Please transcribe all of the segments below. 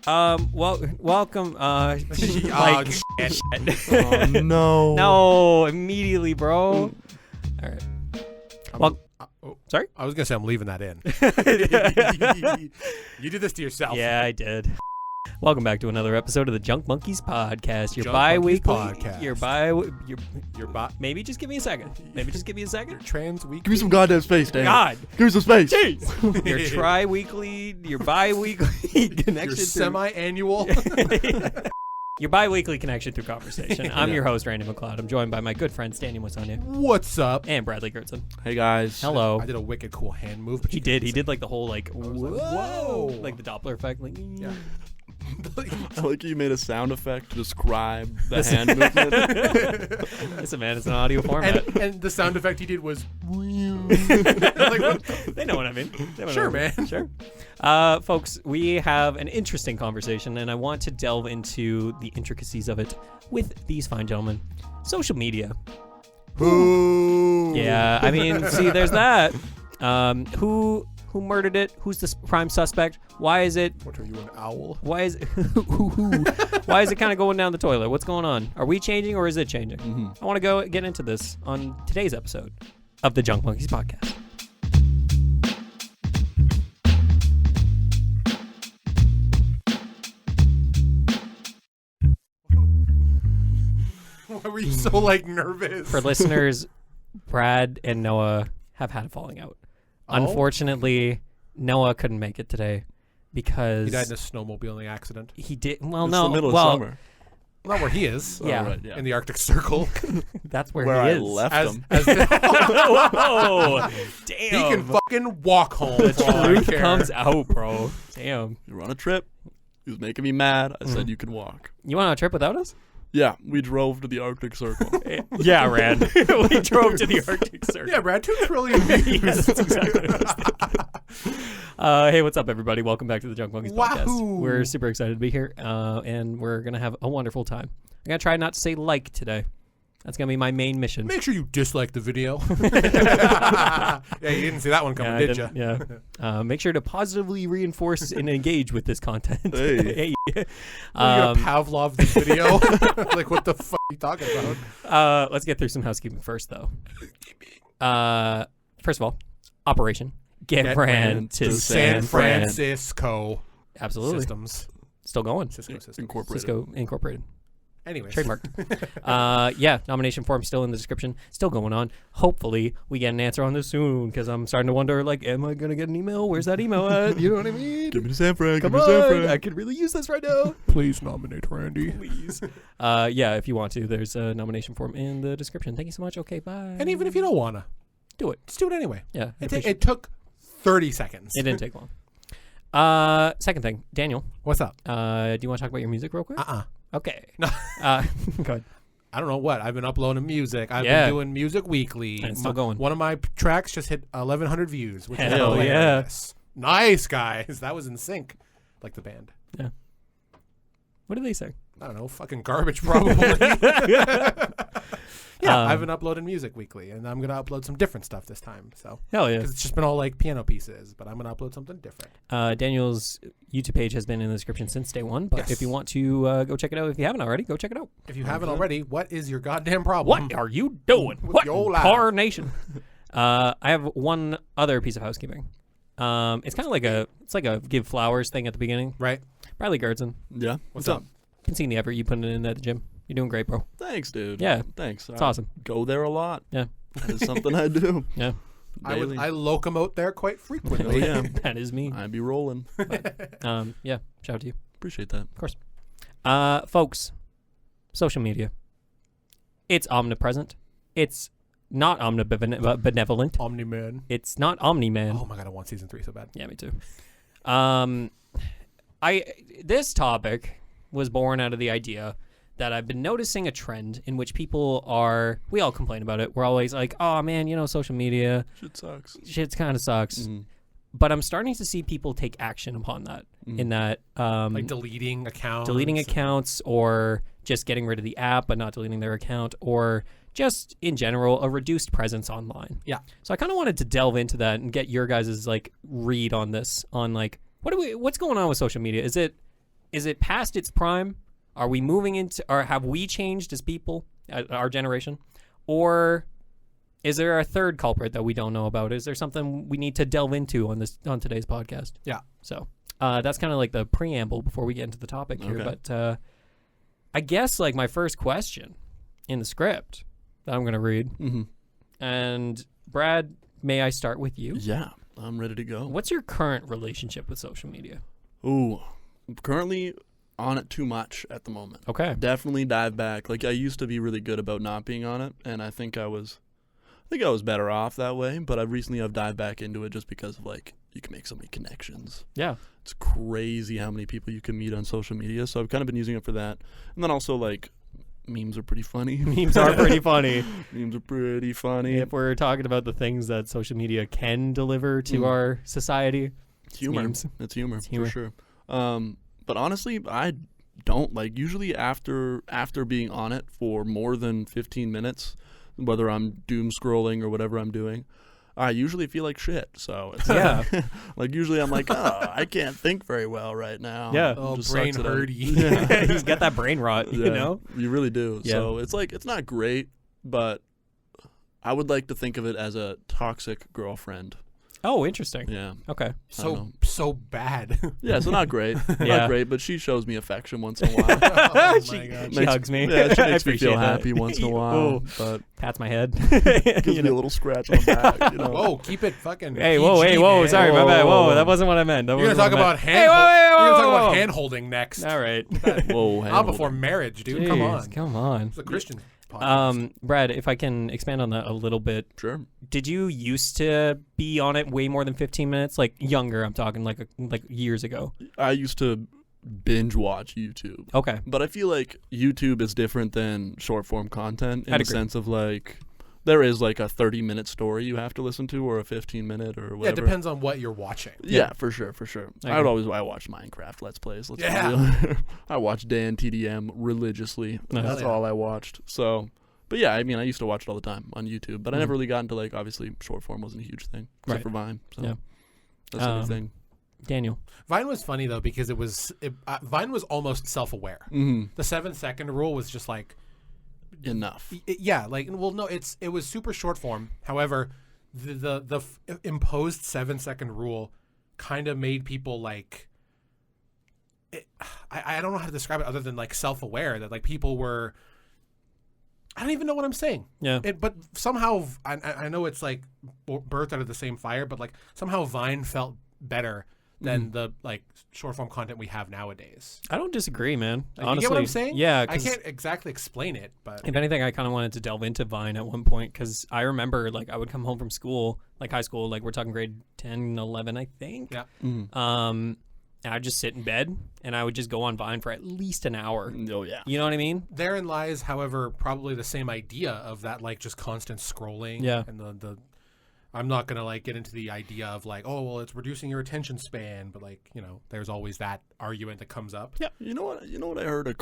Welcome. Shit. Oh, no. No, immediately, bro. All right. Sorry? I was gonna say I'm leaving that in. You did this to yourself. Yeah, I did. Welcome back to another episode of the Junk Monkeys podcast. Your Junk bi-weekly Monkeys podcast. Your maybe just give me a second. Your trans week. Give me some goddamn space, Dan. God. Give me some space. Jeez. Your tri-weekly, your bi-weekly connection. Your semi-annual. Your bi-weekly connection through conversation. I'm your host, Randy McLeod. I'm joined by my good friends, Daniel Mosionier. What's up? And Bradley Gertson. Hey, guys. Hello. I did a wicked cool hand move. But He did like the whole like, whoa. Like the Doppler effect. Like, Yeah. I like you made a sound effect to describe the hand movement. Listen, man, it's an audio format. And the sound effect he did was. Like, what? They know what I mean. Sure, man. Sure. Folks, we have an interesting conversation, and I want to delve into the intricacies of it with these fine gentlemen. Social media. Ooh. Yeah, I mean, see, there's that. Who murdered it? Who's the prime suspect? Why is it? What are you, an owl? Why is why is it kind of going down the toilet? What's going on? Are we changing or is it changing? Mm-hmm. I want to get into this on today's episode of the Junk Monkeys podcast. Why were you so nervous? For listeners, Brad and Noah have had a falling out. Oh? Unfortunately, Noah couldn't make it today because He died in a snowmobiling accident. he did. Well, It's no, the middle of well, summer. Not where he is. Yeah. Oh, right, yeah. In the Arctic Circle. that's where Where he I is. left As, him. as Whoa, damn! he can fucking walk home. the for all I truth care. comes out, bro. Damn. You were on a trip. He was making me mad. I said you can walk. You went on a trip without us? Yeah, we drove to the Arctic Circle. Yeah, Rand. We drove to the Arctic Circle. Yeah, Brad, 2 trillion views. Yes, that's exactly what I was thinking. Hey, what's up, everybody? Welcome back to the Junk Monkeys podcast. Wahoo! We're super excited to be here, and we're going to have a wonderful time. I'm going to try not to say like today. That's going to be my main mission. Make sure you dislike the video. Yeah, you didn't see that one coming, did you? Yeah. Make sure to positively reinforce and engage with this content. Hey. You're gonna Pavlov this video. Like, what the fuck are you talking about? Let's get through some housekeeping first, though. First of all, Operation Get Ran to San Fran. Francisco. Absolutely. Systems. Still going. Cisco Systems. Incorporated. Cisco Incorporated. Anyways. Trademarked. Yeah, nomination form still in the description. Still going on. Hopefully, we get an answer on this soon, because I'm starting to wonder, like, am I going to get an email? Where's that email at? You know what I mean? Give me to San Fran. Come Give me to San on. Fran. I could really use this right now. Please nominate Randy. Please. Yeah, if you want to, there's a nomination form in the description. Thank you so much. Okay, bye. And even if you don't wanna, do it. just do it anyway. Yeah. It took 30 seconds. It didn't take long. Second thing, Daniel, What's up? do you want to talk about your music real quick? Okay. No. Go ahead. I don't know what. I've been uploading music. I've Yeah. been doing music weekly. And it's still going. One of my tracks just hit 1,100 views. Which is Hell hilarious. Nice, guys. That was in sync. Like the band. Yeah. What did they say? I don't know. Fucking garbage, probably. Yeah, I've been uploading music weekly, and I'm going to upload some different stuff this time. So, Hell yeah. because it's just been all like piano pieces, but I'm going to upload something different. Daniel's YouTube page has been in the description since day one, but Yes. if you want to go check it out, if you haven't already, go check it out. If you haven't already, what is your goddamn problem? What are you doing? With What your life? carnation? I have one other piece of housekeeping. It's kind of like a give flowers thing at the beginning. Right. Bradley Gertson, Yeah. What's up? been seeing the effort you put in at the gym. You're doing great, bro. Thanks, dude. Yeah. Thanks. It's awesome. Go there a lot. Yeah. That is something I do. Yeah. Daily. I locomote there quite Oh, frequently. yeah. That is me. I be rolling. Yeah. Shout out to you. Appreciate that. Of course. Folks, social media. It's omnipresent. It's not omnibenevolent. Omni-Man. It's not omni-man. Oh my god, I want season 3 so bad. Yeah, me too. This topic was born out of the idea that I've been noticing a trend in which people we all complain about it. We're always like, oh man, social media, Shit sucks. shit kind of sucks. Mm-hmm. But I'm starting to see people take action upon that, in that Like deleting accounts. or just getting rid of the app but not deleting their account, or just in general a reduced presence online. Yeah. So I kind of wanted to delve into that and get your guys' read on this, on what's going on with social media. Is it is it past its prime? Are we moving into, or have we changed as people, our generation? Or is there a third culprit that we don't know about? Is there something we need to delve into on today's podcast? Yeah. So that's kind of like the preamble before we get into the topic here. Okay. But I guess like my first question in the script that I'm going to read. Mm-hmm. And Brad, may I start with you? Yeah, I'm ready to go. What's your current relationship with social media? Ooh, I'm currently on it too much at the moment. Okay. Definitely dive back. Like I used to be really good about not being on it, and I think I was better off that way. But I've dived back into it just because of like you can make so many connections. Yeah. It's crazy how many people you can meet on social media. So I've kind of been using it for that, and then also like memes are pretty funny. Memes are pretty funny. Memes are pretty funny. If we're talking about the things that social media can deliver to our society, humor. It's humor for sure. But honestly, I don't like usually after being on it for more than 15 minutes, whether I'm doom scrolling or whatever I'm doing, I usually feel like shit. So it's like usually I'm like, I can't think very well right now. Yeah. Oh, Just brain sucks that hurty. He's got that brain rot, you know? You really do. Yeah. So it's like it's not great, but I would like to think of it as a toxic girlfriend. Oh, interesting. Yeah. Okay. So bad. Yeah, so not great. Yeah. Not great, but she shows me affection once in a while. Oh she, my God. she hugs me. Yeah, she I makes me appreciate feel that. happy once in a while. Ooh. But Pats my head. gives You me know? a little scratch on the back. You know? Whoa, keep it fucking Hey, PG, whoa, man. sorry, my bad. Whoa, Whoa. that wasn't what I meant. You're going to talk about hand Hey, whoa, You're going to talk whoa. about hand holding next. All right. Whoa, Not before marriage, dude. Come on. Come on. It's a Christian podcast. Brad, if I can expand on that a little bit, Sure. did you used to be on it way more than 15 minutes? Like younger, I'm talking like years ago. I used to binge watch YouTube. Okay. But I feel like YouTube is different than short form content in I'd the agree. sense of like there is like a 30-minute story you have to listen to or a 15-minute or whatever. Yeah, it depends on what you're watching. Yeah, for sure. I agree. I watch Minecraft Let's Plays. Let's Yeah. be real. I watched Dan TDM religiously. Nice. That's Yeah. all I watched. So, but yeah, I mean, I used to watch it all the time on YouTube, but I never really got into like obviously short form wasn't a huge thing except Right. for Vine. So Yeah. that's a new thing. Daniel. Vine was funny, though, because Vine was almost self-aware. Mm-hmm. The 7-second rule was just like, Enough. it was super short form. However, the imposed 7-second rule kind of made people like I don't know how to describe it other than like self-aware that like people were. I don't even know what I'm saying. Yeah. But somehow I know it's like birthed out of the same fire, but like somehow Vine felt better than the like short form content we have nowadays. I don't disagree, man. Like, Honestly. you get what I'm saying? Yeah. I 'cause can't exactly explain it, but if anything, I kind of wanted to delve into Vine at one point because I remember like I would come home from school, like high school, like we're talking grade 10, 11, I think. yeah. And I'd just sit in bed and I would just go on Vine for at least an hour. Oh yeah. You know what I mean? Therein lies, however, probably the same idea of that, like just constant scrolling. Yeah. And the I'm not gonna like get into the idea of like, oh well, it's reducing your attention span, but like there's always that argument that comes up. Yeah, you know what I heard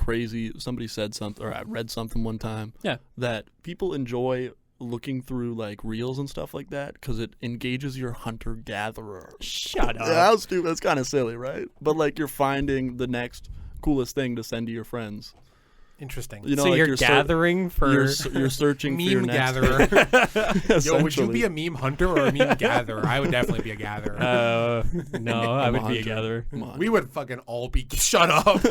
somebody said something or I read something one time. Yeah. That people enjoy looking through like reels and stuff like that because it engages your hunter gatherer. Shut up. Yeah, how stupid. That's kind of silly, right? But like you're finding the next coolest thing to send to your friends. Interesting. You know, So like you're gathering for you're searching for your Meme next gatherer. Yo, would you Essentially. be a meme hunter or a meme gatherer? I would definitely be a gatherer. no, I I'm would be a hunter. gatherer. Come on. We would fucking all be. Shut up.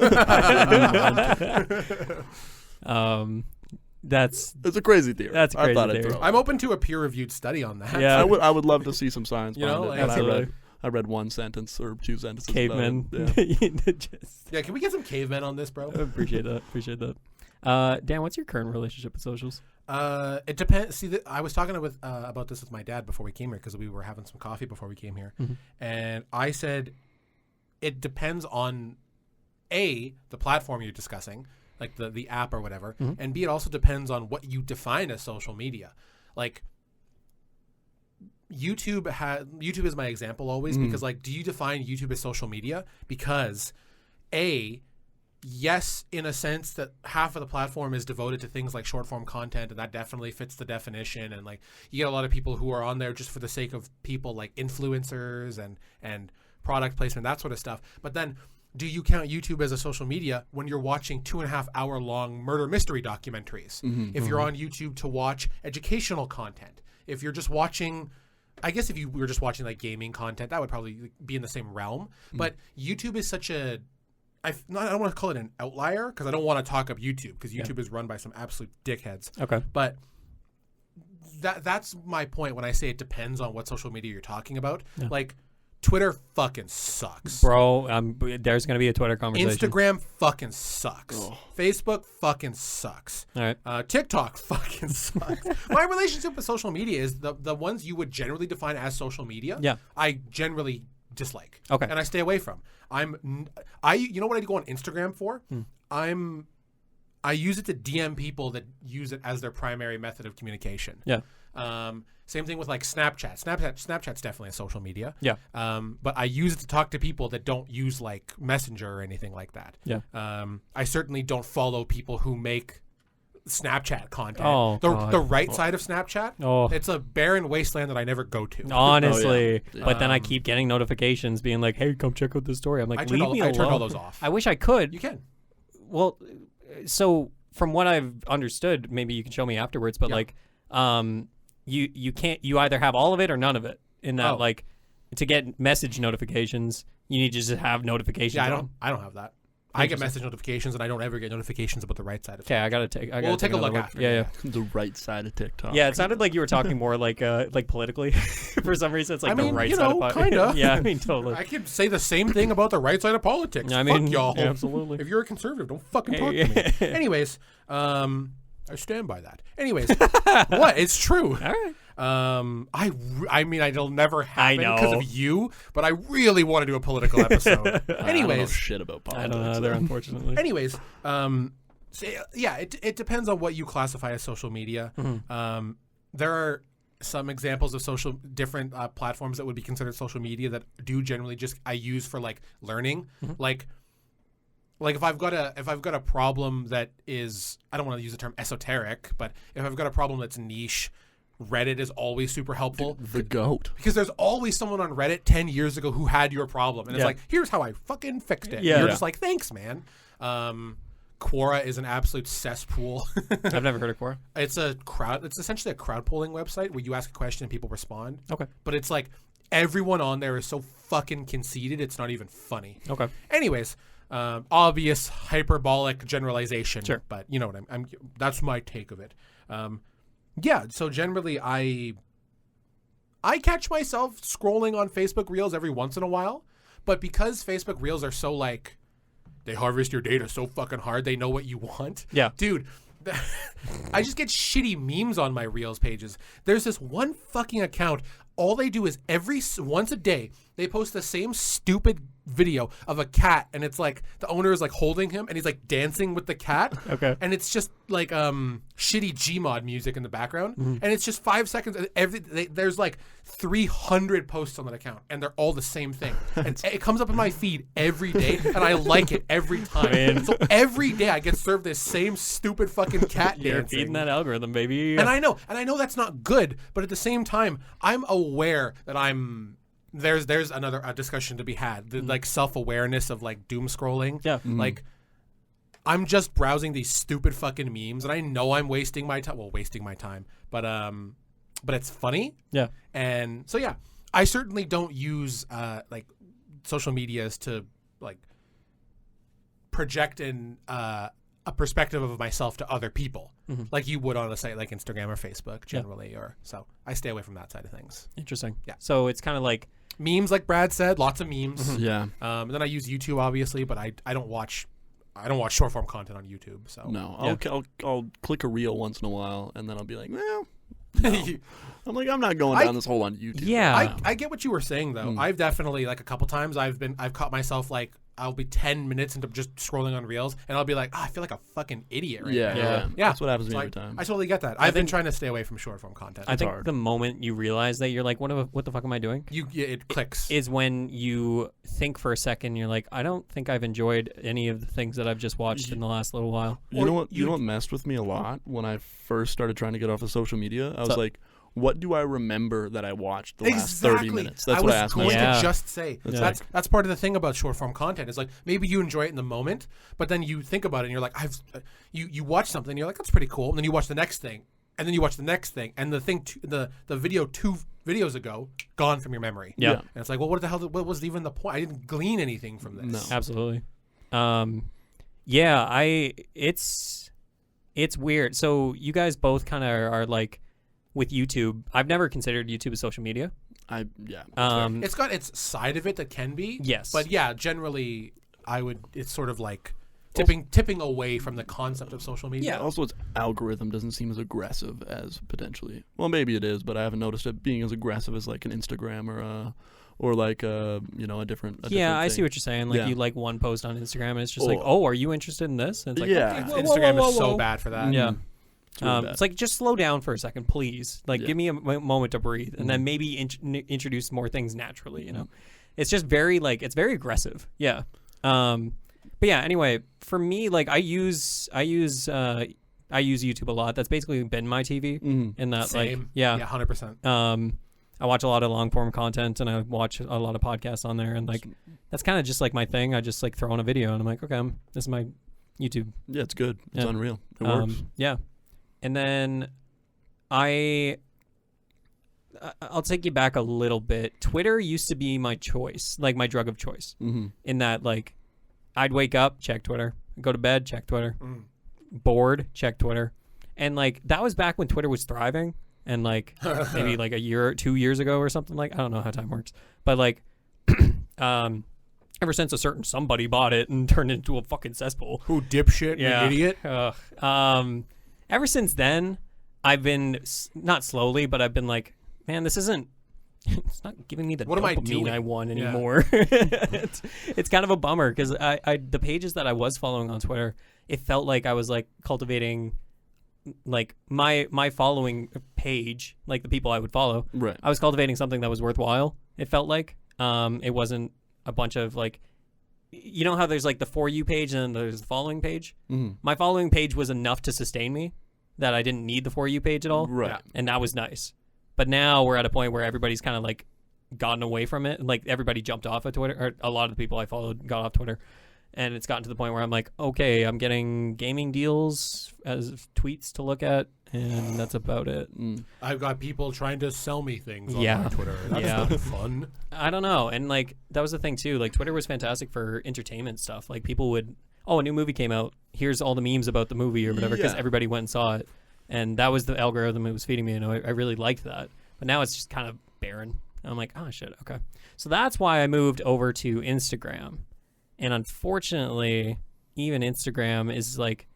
That's It's a crazy theory. That's a I crazy thought I'd theory. throw it. I'm open to a peer-reviewed study on that. Yeah. I would love to see some science You know, behind it. like- And I read one sentence or two sentences. cavemen. About it. Yeah. Just, Yeah, can we get some cavemen on this, bro? appreciate that. Dan, what's your current relationship with socials? It depends. See, I was talking about this with my dad before we came here because we were having some coffee before we came here, and I said it depends on the platform you're discussing, like the app or whatever, and B, it also depends on what you define as social media. Like YouTube is my example always because like, do you define YouTube as social media? Because yes, in a sense that half of the platform is devoted to things like short form content, and that definitely fits the definition. And like, you get a lot of people who are on there just for the sake of people like influencers and product placement, that sort of stuff. But then do you count YouTube as a social media when you're watching 2.5 hour long murder mystery documentaries? If you're on YouTube to watch educational content, if you're just watching, I guess if you were just watching like gaming content, that would probably be in the same realm. But YouTube is such a, I don't want to call it an outlier because I don't want to talk up YouTube because YouTube is run by some absolute dickheads. Okay. But that's my point when I say it depends on what social media you're talking about. Yeah. Like, Twitter fucking sucks. Bro, there's going to be a Twitter conversation. Instagram fucking sucks. Oh. Facebook fucking sucks. All right. TikTok fucking sucks. My relationship with social media is the ones you would generally define as social media. Yeah. I generally dislike. Okay. And I stay away from. You know what I go on Instagram for? I use it to DM people that use it as their primary method of communication. Yeah. Same thing with like Snapchat. Snapchat's definitely a social media. Yeah. But I use it to talk to people that don't use like Messenger or anything like that. Yeah. I certainly don't follow people who make Snapchat content. Oh, the right side of Snapchat, it's a barren wasteland that I never go to. Honestly. But then I keep getting notifications being like, hey, come check out this story. I'm like, leave me alone. I turned all those off. I wish I could. You can. Well, so from what I've understood, maybe you can show me afterwards, but like, you can't, you either have all of it or none of it in that, like, to get message notifications, you need to just have notifications. Yeah, I don't have that. I get message notifications and I don't ever get notifications about the right side of Okay, I gotta take. We'll take a look after. Yeah. The right side of TikTok. Yeah, it sounded like you were talking more like politically. For some reason, it's like the right side of kind of. Yeah, I mean, totally. I can say the same thing about the right side of politics. I mean, fuck y'all. yeah, absolutely. If you're a conservative, don't fucking talk to me. Anyways, I stand by that. Anyways, what? It's true. All right. I mean, it'll never happen because know. of you, but I really want to do a political episode. I don't know Anyways, shit about politics. I don't know either, unfortunately. anyways, so, yeah, it depends on what you classify as social media. There are some examples of different platforms that would be considered social media that do generally just I use for like learning, like if I've got a problem that is, I don't want to use the term esoteric, but if I've got a problem that's niche, Reddit is always super helpful. The GOAT. Because there's always someone on Reddit 10 years ago who had your problem. And it's like, here's how I fucking fixed it. Yeah. You're just like, thanks, man. Quora is an absolute cesspool. I've never heard of Quora. It's essentially a crowd polling website where you ask a question and people respond. Okay. But it's like everyone on there is so fucking conceited, it's not even funny. Okay. Anyways, obvious hyperbolic generalization. Sure. But you know what I'm that's my take of it. Yeah, so generally I catch myself scrolling on Facebook Reels every once in a while, but because Facebook Reels are so like, they harvest your data so fucking hard, they know what you want. Yeah. Dude, I just get shitty memes on my Reels pages. There's this one fucking account, all they do is once a day, they post the same stupid video of a cat, and it's like the owner is like holding him and he's like dancing with the cat. Okay. And it's just like shitty Gmod music in the background, and it's just 5 seconds. There's like 300 posts on that account, and they're all the same thing. And it comes up in my feed every day, and I like it every time. So every day I get served this same stupid fucking cat You're dancing. feeding that algorithm, baby. And I know that's not good, but at the same time, I'm aware that there's another discussion to be had. The like self-awareness of like doom scrolling. Yeah. Like I'm just browsing these stupid fucking memes, and I know I'm wasting my time. Well, wasting my time, but it's funny. Yeah. And so yeah, I certainly don't use like social medias to like project in a perspective of myself to other people, like you would on a site like Instagram or Facebook generally, or so I stay away from that side of things. Interesting. Yeah. So it's kind of like Memes, like Brad said, lots of memes. Yeah. And then I use YouTube obviously, but I don't watch short form content on YouTube. So No, I'll click a reel once in a while, and then I'll be like, well, no. I'm like, I'm not going down this hole on YouTube. Yeah. I get what you were saying though. I've definitely like a couple times I've caught myself like I'll be 10 minutes into just scrolling on Reels, and I'll be like, I feel like a fucking idiot right now. Yeah. That's what happens to me every time. I totally get that. I've been trying to stay away from short form content. I think hard. the moment you realize that you're like, what the fuck am I doing? It clicks. Is when you think for a second, you're like, I don't think I've enjoyed any of the things that I've just watched in the last little while. You know what messed with me a lot when I first started trying to get off of social media? I was like, what do I remember that I watched the last 30 minutes? That's what I asked was myself. going to just say. That's part of the thing about short form content. Is like maybe you enjoy it in the moment, but then you think about it and you're like, you watch something, and you're like, that's pretty cool, and then you watch the next thing, and then you watch the next thing, and the thing, the video 2 videos ago, gone from your memory. Yeah. And it's like, well, what the hell? What was even the point? I didn't glean anything from this. No. Absolutely. It's weird. So you guys both kind of are like with YouTube. I've never considered YouTube as social media. It's got its side of it that can be. Yes. But yeah, generally, it's sort of like tipping away from the concept of social media. Yeah. Also, its algorithm doesn't seem as aggressive as potentially. Well, maybe it is, but I haven't noticed it being as aggressive as like an Instagram or like a different. I thing. see what you're saying. Like you like one post on Instagram, and it's just like, oh, are you interested in this? And it's like, yeah, okay, Instagram is so bad for that. Yeah. It's really bad. It's like, just slow down for a second, please. Like, give me a moment to breathe, and then maybe introduce more things naturally. You know, it's just very it's very aggressive. Yeah. But yeah. Anyway, for me, like I use YouTube a lot. That's basically been my TV. In that, Same. yeah, 100%. I watch a lot of long form content, and I watch a lot of podcasts on there, and like that's kind of just like my thing. I just like throw on a video, and I'm like, okay, this is my YouTube. Yeah, it's good. It's Yeah. unreal. It works. Yeah. And then I'll take you back a little bit. Twitter used to be my choice, like my drug of choice. In that, like, I'd wake up, check Twitter, go to bed, check Twitter, bored, check Twitter, and like that was back when Twitter was thriving, and like maybe like a year or 2 years ago or something. Like, I don't know how time works, but like ever since a certain somebody bought it and turned it into a fucking cesspool. Who dipshit? Yeah. An idiot. Ever since then, I've been not slowly, but I've been like, man, this isn't. It's not giving me the What am I dopamine doing? I want anymore. It's kind of a bummer because the pages that I was following on Twitter, it felt like I was like cultivating, like my following page, like the people I would follow. Right. I was cultivating something that was worthwhile. It felt like it wasn't a bunch of like. You know how there's like the For You page and then there's the following page? My following page was enough to sustain me that I didn't need the For You page at all. Right. Yeah. And that was nice. But now we're at a point where everybody's kind of like gotten away from it. Like everybody jumped off of Twitter, or a lot of the people I followed got off Twitter. And it's gotten to the point where I'm like, okay, I'm getting gaming deals as tweets to look at, and that's about it. I've got people trying to sell me things on Yeah. my Twitter. That's not fun. I don't know. And like that was the thing too. Like Twitter was fantastic for entertainment stuff. Like people would, a new movie came out. Here's all the memes about the movie or whatever, because everybody went and saw it. And that was the algorithm it was feeding me, and I really liked that. But now it's just kind of barren. And I'm like, oh shit, okay. So that's why I moved over to Instagram. And unfortunately, even Instagram is like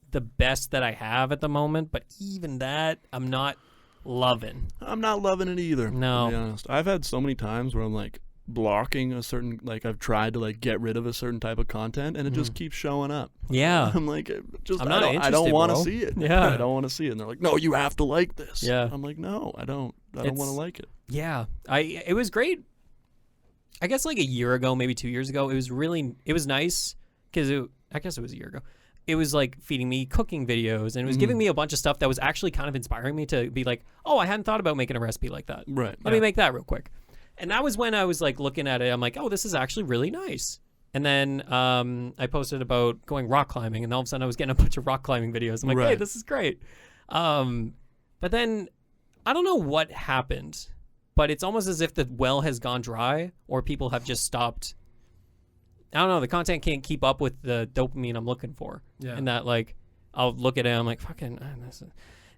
the best that I have at the moment. But even that, I'm not loving. I'm not loving it either. No. To be honest, I've had so many times where I'm like blocking a certain, like I've tried to like get rid of a certain type of content, and it just keeps showing up. Yeah. I'm like, I'm not I don't want to bro. see it. Yeah. I don't want to see it. And they're like, no, you have to like this. Yeah. I'm like, no, I don't want to like it. Yeah. It was great. I guess like a year ago, maybe 2 years ago, it was nice because I guess it was a year ago. It was like feeding me cooking videos, and it was giving me a bunch of stuff that was actually kind of inspiring me to be like, oh, I hadn't thought about making a recipe like that. Right. Let me make that real quick. And that was when I was like looking at it. I'm like, oh, this is actually really nice. And then I posted about going rock climbing, and all of a sudden I was getting a bunch of rock climbing videos. I'm like, hey, this is great. But then I don't know what happened, but it's almost as if the well has gone dry, or people have just stopped. I don't know. The content can't keep up with the dopamine I'm looking for. Yeah. And that, like, I'll look at it, I'm like, fucking,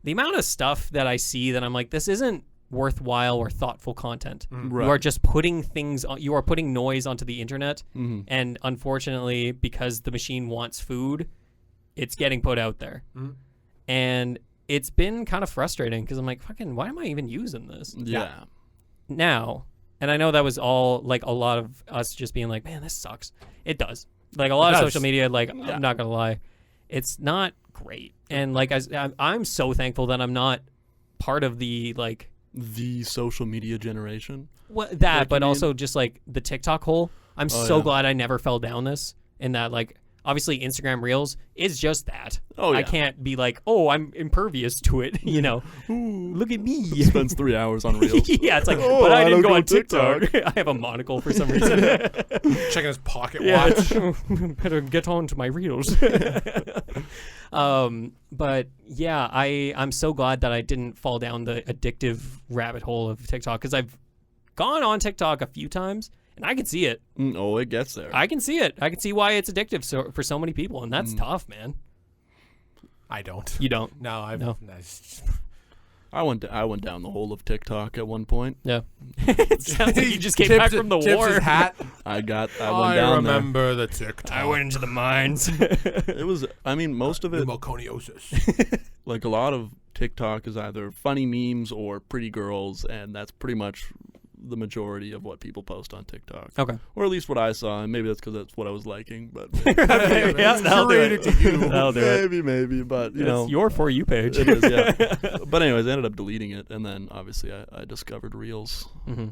the amount of stuff that I see that I'm like, this isn't worthwhile or thoughtful content. Right. You are just putting things on, you are putting noise onto the internet. And unfortunately, because the machine wants food, it's getting put out there. And it's been kind of frustrating because I'm like, fucking, why am I even using this? Yeah. Now, and I know that was all like a lot of us just being like, man, this sucks. It does. Like a lot of social media, like, I'm not going to lie, it's not great. And like, I'm so thankful that I'm not part of the like, the social media generation. That, like, but also just like the TikTok hole. I'm so glad I never fell down this, in that like Obviously, Instagram Reels is just that. Oh, yeah. I can't be like, oh, I'm impervious to it. You know, look at me. Spends 3 hours on Reels. Yeah, it's like, Oh, but I didn't don't go on TikTok. I have a monocle for some reason. Checking his pocket watch. Better get on to my Reels. But yeah, I'm so glad that I didn't fall down the addictive rabbit hole of TikTok, because I've gone on TikTok a few times. And I can see it. Oh, it gets there. I can see it. I can see why it's addictive for so many people, and that's tough, man. I don't. You don't? No, No. I went down the hole of TikTok at one point. Yeah. It sounds like you just came back from the tips war. his hat. I went down I remember the TikTok. I went into the mines. there. It was. I mean, most of it, Pneumoconiosis. like a lot of TikTok, is either funny memes or pretty girls, and that's pretty much the majority of what people post on TikTok. Okay. Or at least what I saw, and maybe that's because that's what I was liking. But Yeah, that'll do it. To you. That'll do it. maybe. But you It's know, your For You page. it is. Yeah. But anyways, I ended up deleting it, and then obviously I discovered Reels. Mm-hmm.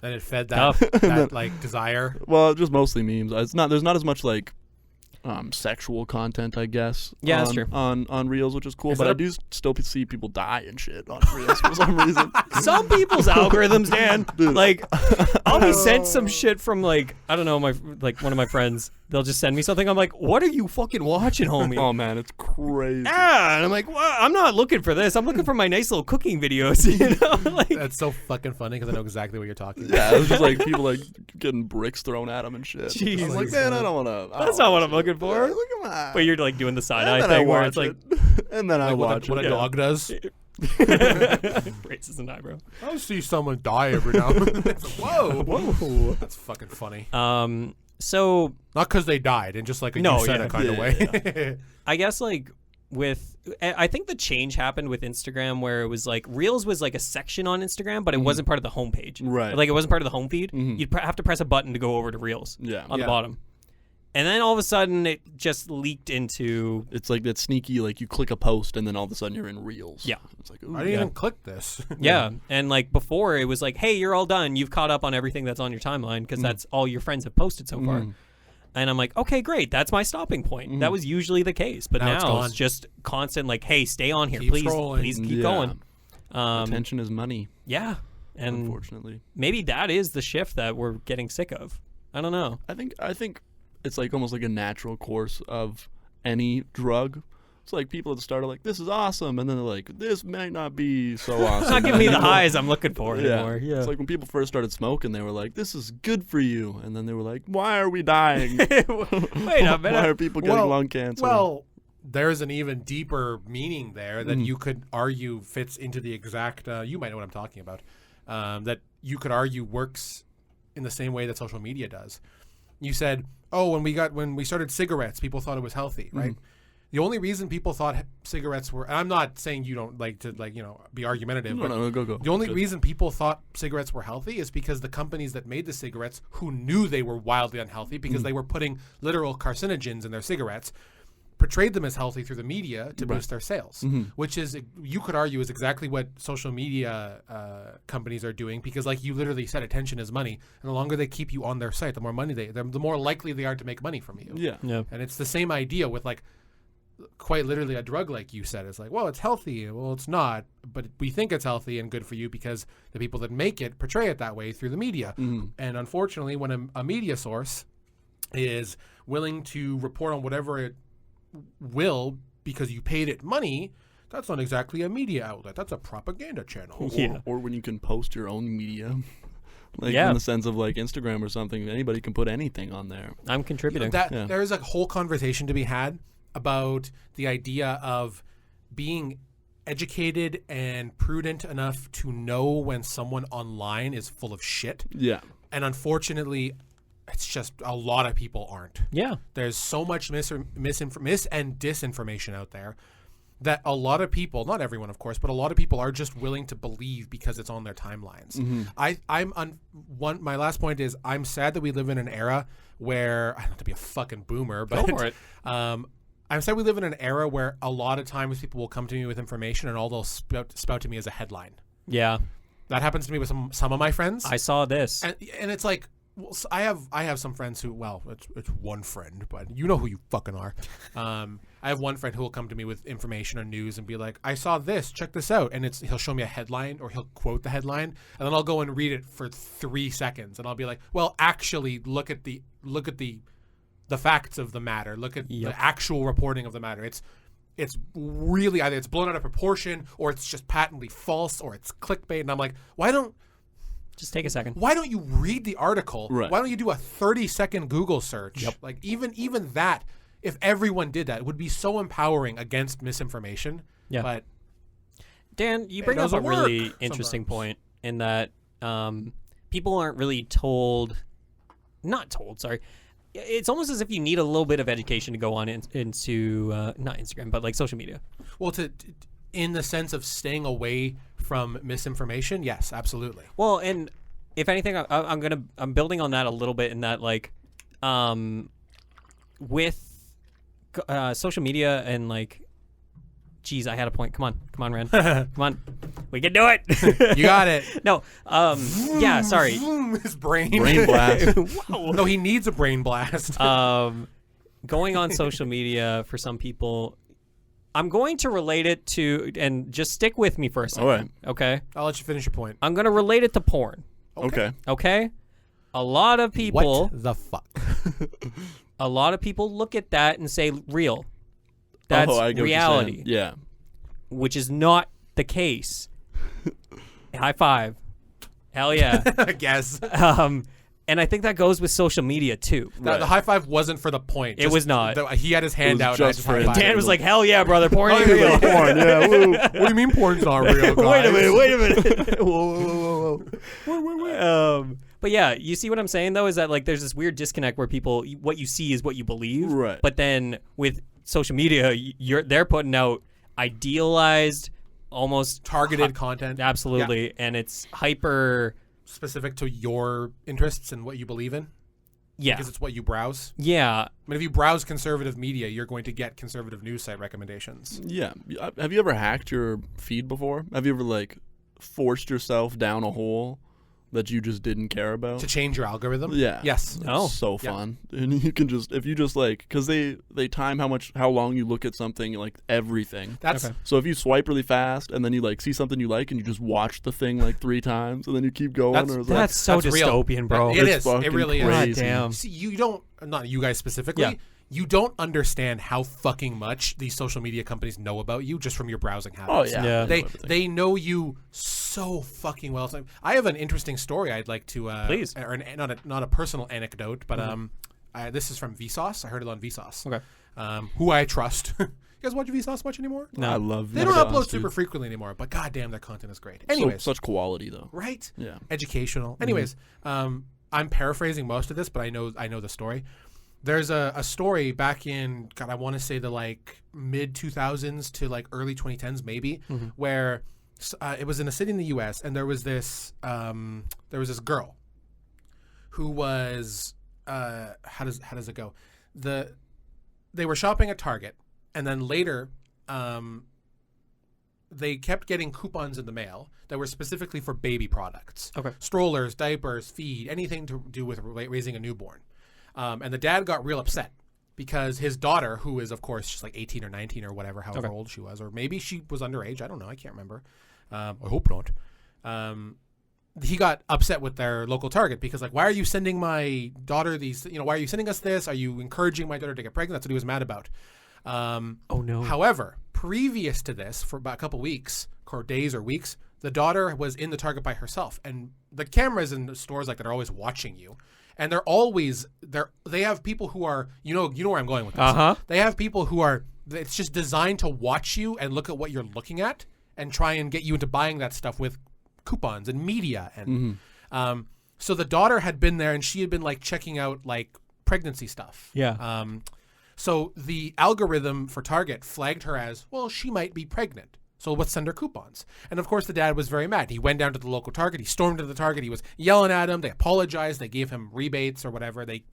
And it fed Tough. that like desire. Well, just mostly memes. It's not. There's not as much like sexual content, I guess. Yeah, that's on, true. On Reels, which is cool. Is But there- I do still see people die and shit on Reels for some reason. Some people's algorithms, Dan. Dude. Like, I'll be sent some shit from like, I don't know, one of my friends. They'll just send me something. I'm like, what are you fucking watching, homie? Oh man, it's crazy. And I'm like, well, I'm not looking for this. I'm looking for my nice little cooking videos. You know, like, That's so fucking funny because I know exactly what you're talking about. Yeah, it was just like people like getting bricks thrown at them and shit. Jesus. I'm like, man, I don't want to. that's not what I'm looking for. Look at my. But you're like doing the side and eye then I thing where watch it's like it. And then I Like watch what it. a Yeah. dog does. raises an eyebrow. I see someone die every now and then. It's like, whoa. That's fucking funny. So Not because they died, and just like a No, you said yeah. it kind of way. I guess like I think the change happened with Instagram where it was like Reels was like a section on Instagram, but it wasn't part of the homepage. Right. Like it wasn't part of the home feed. Mhm. You'd have to press a button to go over to Reels Yeah. on the Yeah. bottom. And then all of a sudden it just leaked into It's like that sneaky, like you click a post and then all of a sudden you're in Reels. Yeah. It's like, ooh, I didn't Yeah. even click this. yeah. And like before it was like, hey, you're all done. You've caught up on everything that's on your timeline because that's all your friends have posted so far. Mhm. And I'm like, okay, great. That's my stopping point. That was usually the case. But Now it's now gone. it's just constant like, hey, stay on here. Keep Please scrolling. keep Yeah. going. Attention is money, Yeah. And unfortunately. maybe that is the shift that we're getting sick of. I don't know. I think it's like almost like a natural course of any drug. It's like people at the start are like, this is awesome. And then they're like, this might not be so awesome. It's not giving me the highs I'm looking for Yeah. anymore. Yeah. It's like when people first started smoking, they were like, this is good for you. And then they were like, why are we dying? Wait a minute. Why are people getting Well- lung cancer? Well, there's an even deeper meaning there that you could argue fits into the exact. You might know what I'm talking about. That you could argue works in the same way that social media does. You said, "Oh, when we started cigarettes, people thought it was healthy, right?" The only reason people thought cigarettes were, and I'm not saying you don't like to be argumentative, but no, go. the only Good. reason people thought cigarettes were healthy is because the companies that made the cigarettes, who knew they were wildly unhealthy because they were putting literal carcinogens in their cigarettes, portrayed them as healthy through the media to boost their sales, which is, you could argue, is exactly what social media companies are doing, because like you literally said, attention is money, and the longer they keep you on their site, the more money the more likely they are to make money from you. Yeah. Yeah. And it's the same idea with like quite literally a drug, like you said. It's like, well, it's healthy. Well, it's not, but we think it's healthy and good for you because the people that make it portray it that way through the media. And unfortunately, when a media source is willing to report on whatever it will because you paid it money, that's not exactly a media outlet. That's a propaganda channel. Yeah. Or when you can post your own media. Like Yeah. in the sense of like Instagram or something, anybody can put anything on there. I'm contributing. Yeah. There's a whole conversation to be had about the idea of being educated and prudent enough to know when someone online is full of shit. Yeah. And unfortunately, it's just a lot of people aren't. yeah. There's so much mis and disinformation out there that a lot of people, not everyone of course, but a lot of people are just willing to believe because it's on their timelines. My last point is, I'm sad that we live in an era where, I don't have to be a fucking boomer, but Go for it. I'm sad we live in an era where a lot of times people will come to me with information and all they'll spout to me as a headline. Yeah. That happens to me with some of my friends. I saw this. And it's like, Well, so I have some friends who, well, it's one friend, but you know who you fucking are. I have one friend who will come to me with information or news and be like, I saw this, check this out. And he'll show me a headline or he'll quote the headline, and then I'll go and read it for 3 seconds. And I'll be like, well, actually look at the facts of the matter. Look at the actual reporting of the matter. It's really either it's blown out of proportion or it's just patently false or it's clickbait. And I'm like, just take a second. Why don't you read the article? Right. Why don't you do a 30-second Google search? Yep. Like even that, if everyone did that, it would be so empowering against misinformation. Yeah. But Dan, you bring up a really interesting point in that people aren't really not told, sorry. It's almost as if you need a little bit of education to go on into not Instagram, but like social media. Well, in the sense of staying away from misinformation, yes, absolutely. Well, and if anything, I'm building on that a little bit in that, like, with social media and like, geez, I had a point. Come on, Ren. Come on, we can do it. You got it. No, yeah, sorry. His brain blast. Whoa. No, he needs a brain blast. Going on social media for some people, I'm going to relate it to, and just stick with me for a second. All right. Okay. I'll let you finish your point. I'm going to relate it to porn. Okay. Okay. A lot of people. What the fuck? A lot of people look at that and say real. That's I get what you're reality. saying. Yeah. Which is not the case. High five. Hell yeah. I guess. And I think that goes with social media too. Right. The high five wasn't for the point. It was not. He had his hand out. just and I for just high-fived Dan him. was like, hell yeah, brother. Porn ain't Oh, yeah, real. Porn, yeah. Woo. What do you mean porn's not real, guys? Wait a minute. Whoa. Wait. But yeah, you see what I'm saying though, is that like there's this weird disconnect where people, what you see is what you believe. Right. But then with social media, they're putting out idealized, almost Targeted content. Absolutely. Yeah. And it's hyper Specific to your interests and what you believe in. Yeah. Because it's what you browse. Yeah. I mean, if you browse conservative media, you're going to get conservative news site recommendations. Yeah. Have you ever hacked your feed before? Have you ever like forced yourself down a hole that you just didn't care about? To change your algorithm? Yeah. Yes. Oh. So fun. And you can just, if you just like, because they time how long you look at something, like everything. That's Okay. So if you swipe really fast and then you like see something you like and you just watch the thing like 3 times and then you keep going. That's so that's real. dystopian, bro. It It's is. It fucking really crazy. is. God damn. See, you don't, not you guys specifically, Yeah. you don't understand how fucking much these social media companies know about you just from your browsing habits. Oh yeah. Yeah. They know you so fucking well. So I have an interesting story I'd like to Please. or not a personal anecdote, but this is from Vsauce. I heard it on Vsauce. Okay. Who I trust. You guys watch Vsauce much anymore? No. I love They don't Vsauce, upload dude. super frequently anymore, but goddamn, their content is great. So- Anyways, such quality though. right? Yeah. Educational. Anyways, I'm paraphrasing most of this, but I know the story. There's a story back in, God, I want to say the like mid 2000s to like early 2010s maybe, where it was in a city in the U.S. and there was this girl who was how does it go? They were shopping at Target, and then later they kept getting coupons in the mail that were specifically for baby products. Okay. Strollers, diapers, feed, anything to do with raising a newborn. And the dad got real upset because his daughter, who is, of course, just like 18 or 19 or whatever, however old she was, or maybe she was underage. I don't know. I can't remember. I hope not. He got upset with their local Target because, like, why are you sending my daughter these, why are you sending us this? Are you encouraging my daughter to get pregnant? That's what he was mad about. Oh, no. However, previous to this, for about a couple weeks, or days or weeks, the daughter was in the Target by herself. And the cameras in the stores like that are always watching you. And they're always they have people who are you know where I'm going with this. Uh-huh. They have people who are it's just designed to watch you and look at what you're looking at and try and get you into buying that stuff with coupons and media and so the daughter had been there and she had been like checking out like pregnancy stuff. Yeah. So the algorithm for Target flagged her as, well, she might be pregnant. So let's send her coupons. And of course, the dad was very mad. He went down to the local Target. He stormed into the Target. He was yelling at him. They apologized. They gave him rebates or whatever. They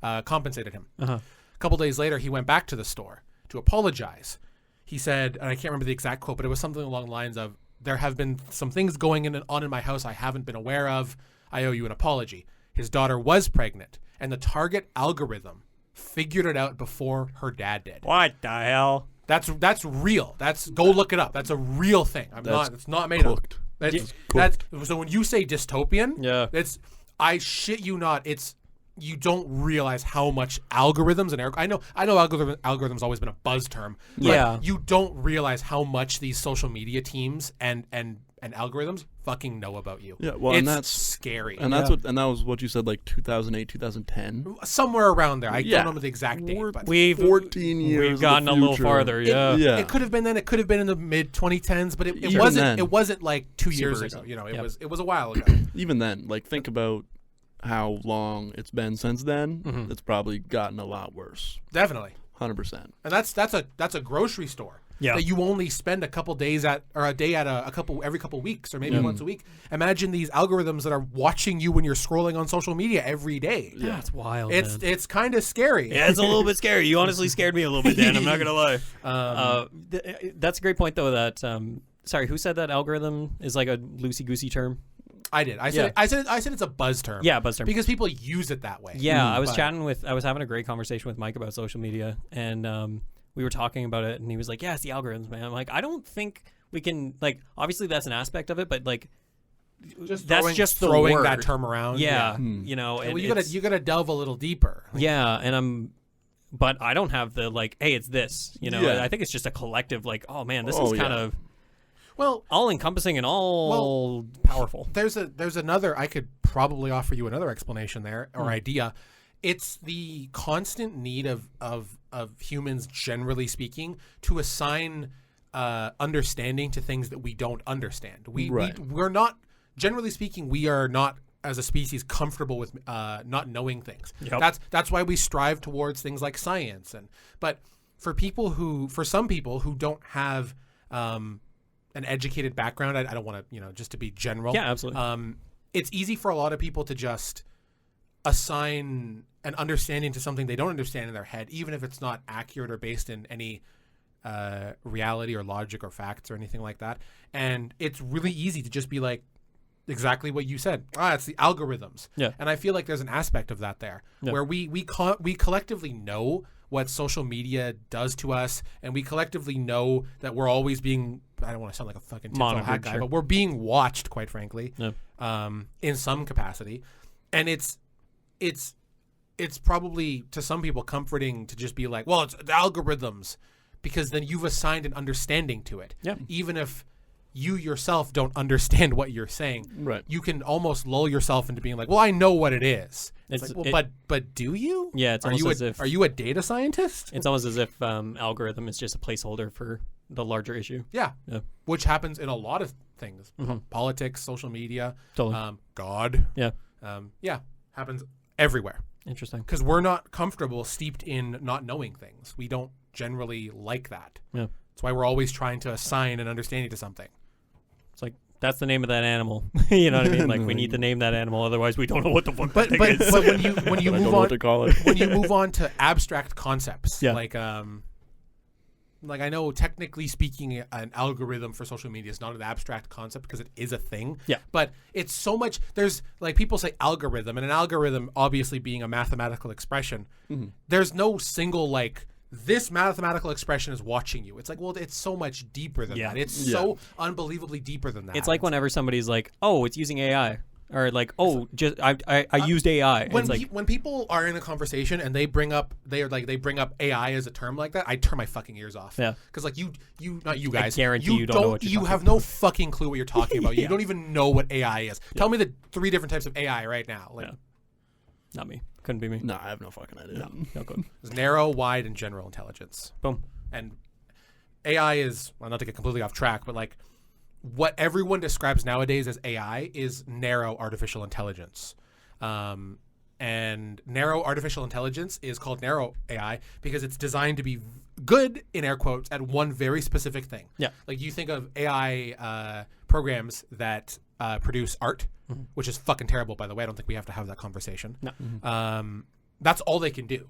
compensated him. Uh-huh. A couple days later, he went back to the store to apologize. He said, and I can't remember the exact quote, but it was something along the lines of, there have been some things going on in my house I haven't been aware of. I owe you an apology. his daughter was pregnant, and the target algorithm figured it out before her dad did. What the hell? That's real. Go look it up. That's a real thing. It's not made up. That's so when you say dystopian, I shit you not, you don't realize how much algorithms and I know algorithms always been a buzz term, but you don't realize how much these social media teams and algorithms fucking know about you. Yeah, well, it's and that's scary. And that was what you said, like 2008, 2010, somewhere around there. I don't know the exact date, but we've 14 years. We've gotten a little farther. It could have been then. It could have been in the mid 2010s, but it wasn't. Then, it wasn't like 2 years ago. You know, it was a while ago. Even then, like think about how long it's been since then. It's probably gotten a lot worse. Definitely, 100%. And that's a grocery store. Yeah. That you only spend a couple days at, or a day at every couple weeks, or maybe once a week. Imagine these algorithms that are watching you when you're scrolling on social media every day. Yeah, it's wild. It's kind of scary. Yeah, it's a little bit scary. You honestly scared me a little bit, Dan. I'm not gonna lie. That's a great point, though. That sorry, who said that algorithm is like a loosey goosey term? I did. I said it's a buzz term. Yeah, buzz term. Because people use it that way. Yeah, I was having a great conversation with Mike about social media, and we were talking about it, and he was like, "Yeah, it's the algorithms, man." I'm like, I don't think we can, like, obviously that's an aspect of it, but like, that's just throwing that term around. Yeah, you know. Well, you gotta delve a little deeper. Yeah, and but I don't have the like, hey, it's this. You know, I think it's just a collective, like, oh man, this is kind of. Well, all encompassing and all powerful. There's another. I could probably offer you another explanation there or idea. It's the constant need of humans, generally speaking, to assign understanding to things that we don't understand. We're not, generally speaking, we are not as a species comfortable with not knowing things. Yep. That's why we strive towards things like science. But for some people who don't have an educated background, I don't want to, just to be general. Yeah, absolutely. It's easy for a lot of people to just assign an understanding to something they don't understand in their head, even if it's not accurate or based in any reality or logic or facts or anything like that. And it's really easy to just be like, exactly what you said. It's the algorithms. Yeah. And I feel like there's an aspect of that there where we collectively know what social media does to us, and we collectively know that we're always being, I don't want to sound like a fucking tinfoil hat guy, but we're being watched, quite frankly, in some capacity. And it's probably to some people comforting to just be like, well, it's the algorithms, because then you've assigned an understanding to it. Yeah. Even if you yourself don't understand what you're saying, right? You can almost lull yourself into being like, well, I know what it is. It's like, well, but do you? Yeah, it's almost as if... Are you a data scientist? It's almost as if algorithm is just a placeholder for the larger issue. Yeah. Which happens in a lot of things. Politics, social media, totally. God. Yeah. Happens everywhere. Interesting. Because we're not comfortable steeped in not knowing things. We don't generally like that. Yeah. That's why we're always trying to assign an understanding to something. It's like, that's the name of that animal. You know what I mean? Like, we need to name that animal, otherwise we don't know what the fuck that thing is. But when you move on, when you move on to abstract concepts, like I know technically speaking, an algorithm for social media is not an abstract concept because it is a thing. Yeah. But it's so much. There's like people say algorithm, and an algorithm obviously being a mathematical expression. There's no single like, this mathematical expression is watching you. It's like, well, it's so much deeper than that. It's so unbelievably deeper than that. It's like whenever somebody's like, oh, it's using AI. Or like, oh, just I used AI. When people are in a conversation and they bring up AI as a term like that, I turn my fucking ears off. Yeah. Because like not you guys. I guarantee you don't know what you're you have no fucking clue what you're talking about. You don't even know what AI is. Tell me the 3 different types of AI right now. Like, not me. Couldn't be me. No, I have no fucking idea. No good. It's narrow, wide, and general intelligence. Boom. And AI is, well, not to get completely off track, but like what everyone describes nowadays as AI is narrow artificial intelligence. And narrow artificial intelligence is called narrow AI because it's designed to be good, in air quotes, at one very specific thing. Yeah. Like you think of AI programs that produce art, which is fucking terrible, by the way. I don't think we have to have that conversation. No. That's all they can do.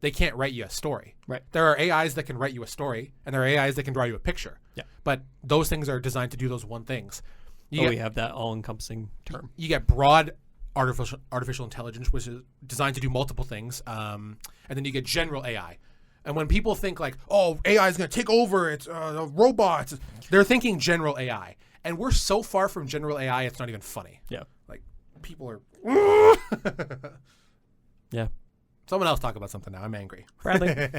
They can't write you a story. Right. There are AIs that can write you a story, and there are AIs that can draw you a picture. Yeah. But those things are designed to do those one things. We have that all-encompassing term. You get broad artificial intelligence, which is designed to do multiple things, and then you get general AI. And when people think like, oh, AI is going to take over, it's robots, they're thinking general AI. And we're so far from general AI, it's not even funny. Yeah. Like, people are... Yeah. Someone else talk about something now. I'm angry. Bradley.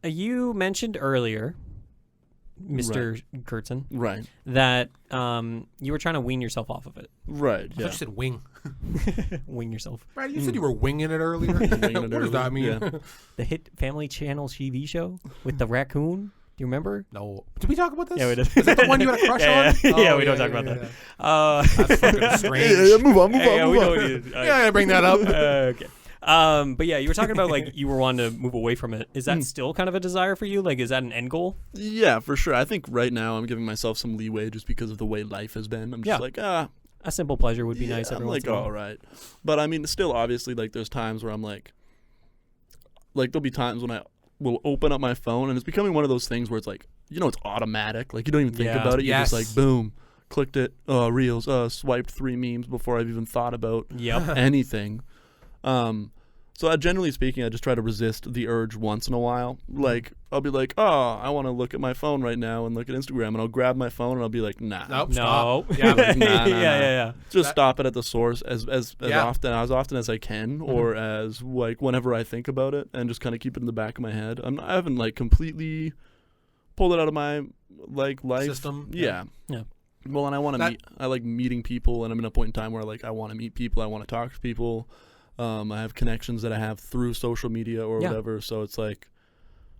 You mentioned earlier, Mr. Kurtzen, Right. that you were trying to wean yourself off of it. Right. I thought you said wing. Wing yourself. Brad, you said you were winging it earlier. Winging it What does earlier, that mean? yeah. The hit Family Channel TV show with the raccoon. Do you remember? No. Did we talk about this? Yeah, we did. Is that the one you had a crush on? Yeah, we don't talk about that. That's fucking strange. Yeah, move on. We don't need Yeah, I bring that up. okay. But yeah, you were talking about like you were wanting to move away from it. Is that still kind of a desire for you? Like, is that an end goal? Yeah, for sure. I think right now I'm giving myself some leeway just because of the way life has been. I'm just like, a simple pleasure would be nice. I'm Every once like, in a while. all right. But I mean, still, obviously, like, there's times where I'm like, there'll be times when I will open up my phone and it's becoming one of those things where it's like, it's automatic. Like, you don't even think about it. You're just like, boom, clicked it, Reels, swiped 3 memes before I've even thought about anything. So generally speaking, I just try to resist the urge once in a while. Like, I'll be like, oh, I want to look at my phone right now and look at Instagram. And I'll grab my phone and I'll be like, nah. Nope, No. stop. Yeah, Like, nah. Yeah. Just stop it at the source as often as I can, or as like whenever I think about it, and just kind of keep it in the back of my head. I haven't like completely pulled it out of my like life system. Yeah. Yeah. Well, and I want to meet. I like meeting people, and I'm in a point in time where like I want to meet people. I want to talk to people. I have connections that I have through social media or whatever. So it's like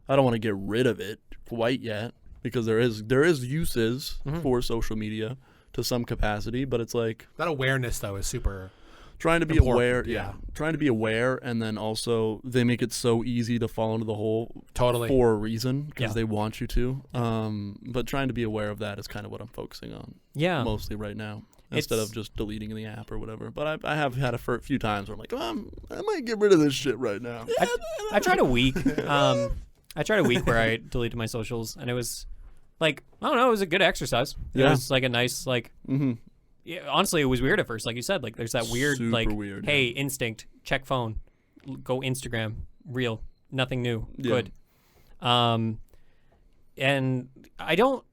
I don't want to get rid of it quite yet, because there is uses for social media to some capacity, but it's like that awareness though is super trying to be important. aware. Yeah, trying to be aware, and then also they make it so easy to fall into the hole for a reason, because they want you to. But trying to be aware of that is kind of what I'm focusing on. Yeah, mostly right now. Instead of just deleting the app or whatever. But I have had a few times where I'm like, I might get rid of this shit right now. I tried a week. I tried a week where I deleted my socials, and it was like, I don't know, it was a good exercise. It was like a nice, like, yeah, honestly, it was weird at first. Like you said, like there's that weird, super like, weird, hey, instinct, check phone, go Instagram, real, nothing new, good. And I don't.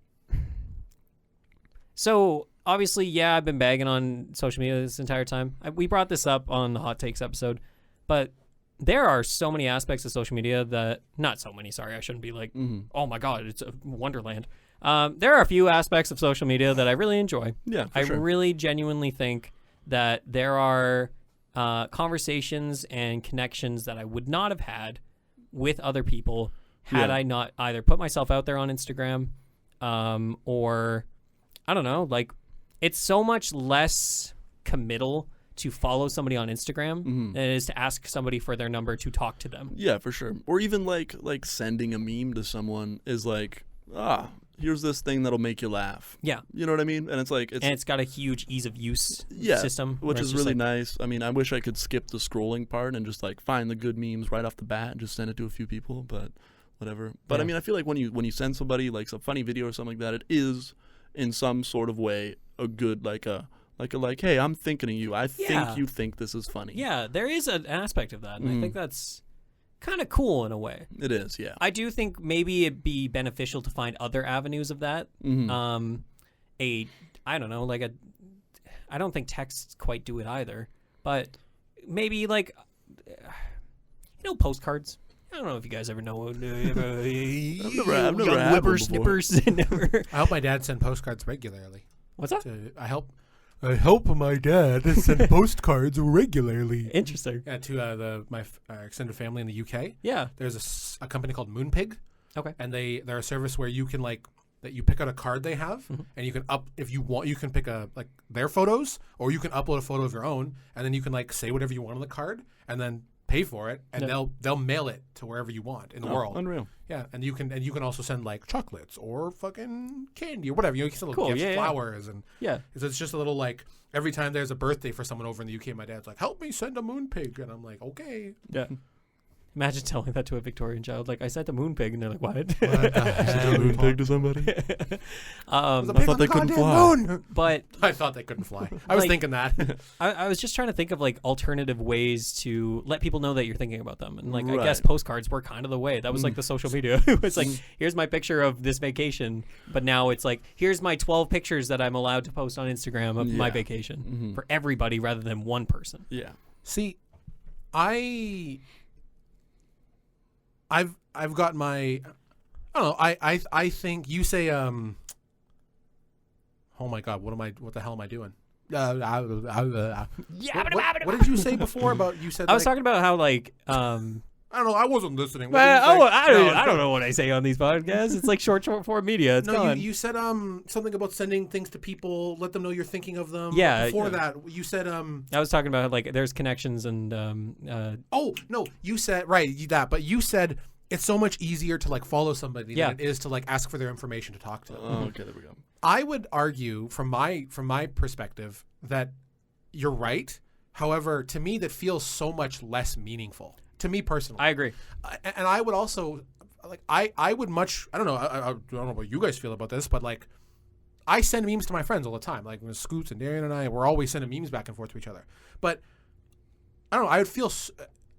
So obviously, I've been bagging on social media this entire time. We brought this up on the Hot Takes episode, but there are so many aspects of social media that, not so many, sorry, I shouldn't be like, oh my God, it's a wonderland. There are a few aspects of social media that I really enjoy. Yeah, I really genuinely think that there are conversations and connections that I would not have had with other people had I not either put myself out there on Instagram or, I don't know, like, it's so much less committal to follow somebody on Instagram than it is to ask somebody for their number to talk to them. Yeah, for sure. Or even like sending a meme to someone is like, here's this thing that'll make you laugh. Yeah. You know what I mean? And it's like... it's got a huge ease of use system. Which is really nice. I mean, I wish I could skip the scrolling part and just like find the good memes right off the bat and just send it to a few people, but whatever. But I mean, I feel like when you send somebody like some funny video or something like that, it is in some sort of way a good like, hey, I'm thinking of you. I think you think this is funny. Yeah, there is an aspect of that, and I think that's kind of cool in a way. It is, yeah. I do think maybe it'd be beneficial to find other avenues of that. I don't know, like I don't think texts quite do it either, but maybe like, postcards. I don't know if you guys ever know. I've never had whippersnippers. I help my dad send postcards regularly. What's that? I help my dad send postcards regularly. Interesting. Yeah, to my extended family in the UK. Yeah. There's a company called Moonpig. Okay. And they're a service where you can that you pick out a card they have, and you can if you want, you can pick their photos, or you can upload a photo of your own, and then you can say whatever you want on the card, and then pay for it, and they'll mail it to wherever you want in the world. Unreal. Yeah, and you can also send chocolates or fucking candy or whatever. You can send little gifts, flowers, and it's just a little every time there's a birthday for someone over in the UK, my dad's like, help me send a Moonpig, and I'm like, okay. Yeah. Imagine telling that to a Victorian child. Like, I sent a moon pig, and they're like, what? Sent a moon pig to somebody? I thought they couldn't fly. Moon. But I thought they couldn't fly. I was thinking that. I was just trying to think of like alternative ways to let people know that you're thinking about them. And like, I Right. guess postcards were kind of the way. That was like the social media. It was like, here's my picture of this vacation. But now it's like, here's my 12 pictures that I'm allowed to post on Instagram of my vacation for everybody rather than one person. Yeah. See, I've got my, I don't know. I think you say oh my God, what the hell am I doing? What did you say before about you said? I was talking about how like I don't know. I wasn't listening. I don't know what I say on these podcasts. It's like short form media. It's gone. You said something about sending things to people, let them know you're thinking of them. Yeah. Before that, you said I was talking about like there's connections and oh no, you said that, but you said it's so much easier to like follow somebody than it is to like ask for their information to talk to them. Okay, there we go. I would argue from my perspective that you're right. However, to me, that feels so much less meaningful. To me personally, I agree, and I would also like I would much I don't know what you guys feel about this, but like I send memes to my friends all the time. Like when Scoots and Darian and I, we're always sending memes back and forth to each other. But I don't know. I would feel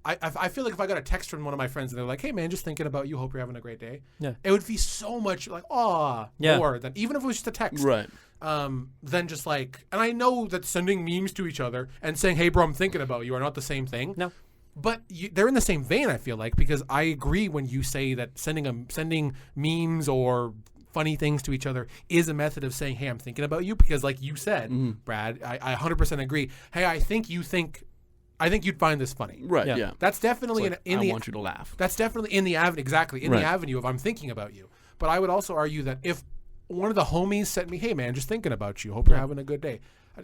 I feel like if I got a text from one of my friends and they're like, "Hey man, just thinking about you. Hope you're having a great day." Yeah, it would be so much like more than even if it was just a text, right? Then just like, and I know that sending memes to each other and saying, "Hey bro, I'm thinking about you," are not the same thing. No. But they're in the same vein, I feel like, because I agree when you say that sending memes or funny things to each other is a method of saying, hey, I'm thinking about you. Because like you said, Brad, I 100% agree. Hey, I think you'd find this funny. Right, yeah. That's definitely like, I want you to laugh. That's definitely in the avenue, the avenue of I'm thinking about you. But I would also argue that if one of the homies sent me, hey, man, just thinking about you. Hope you're having a good day.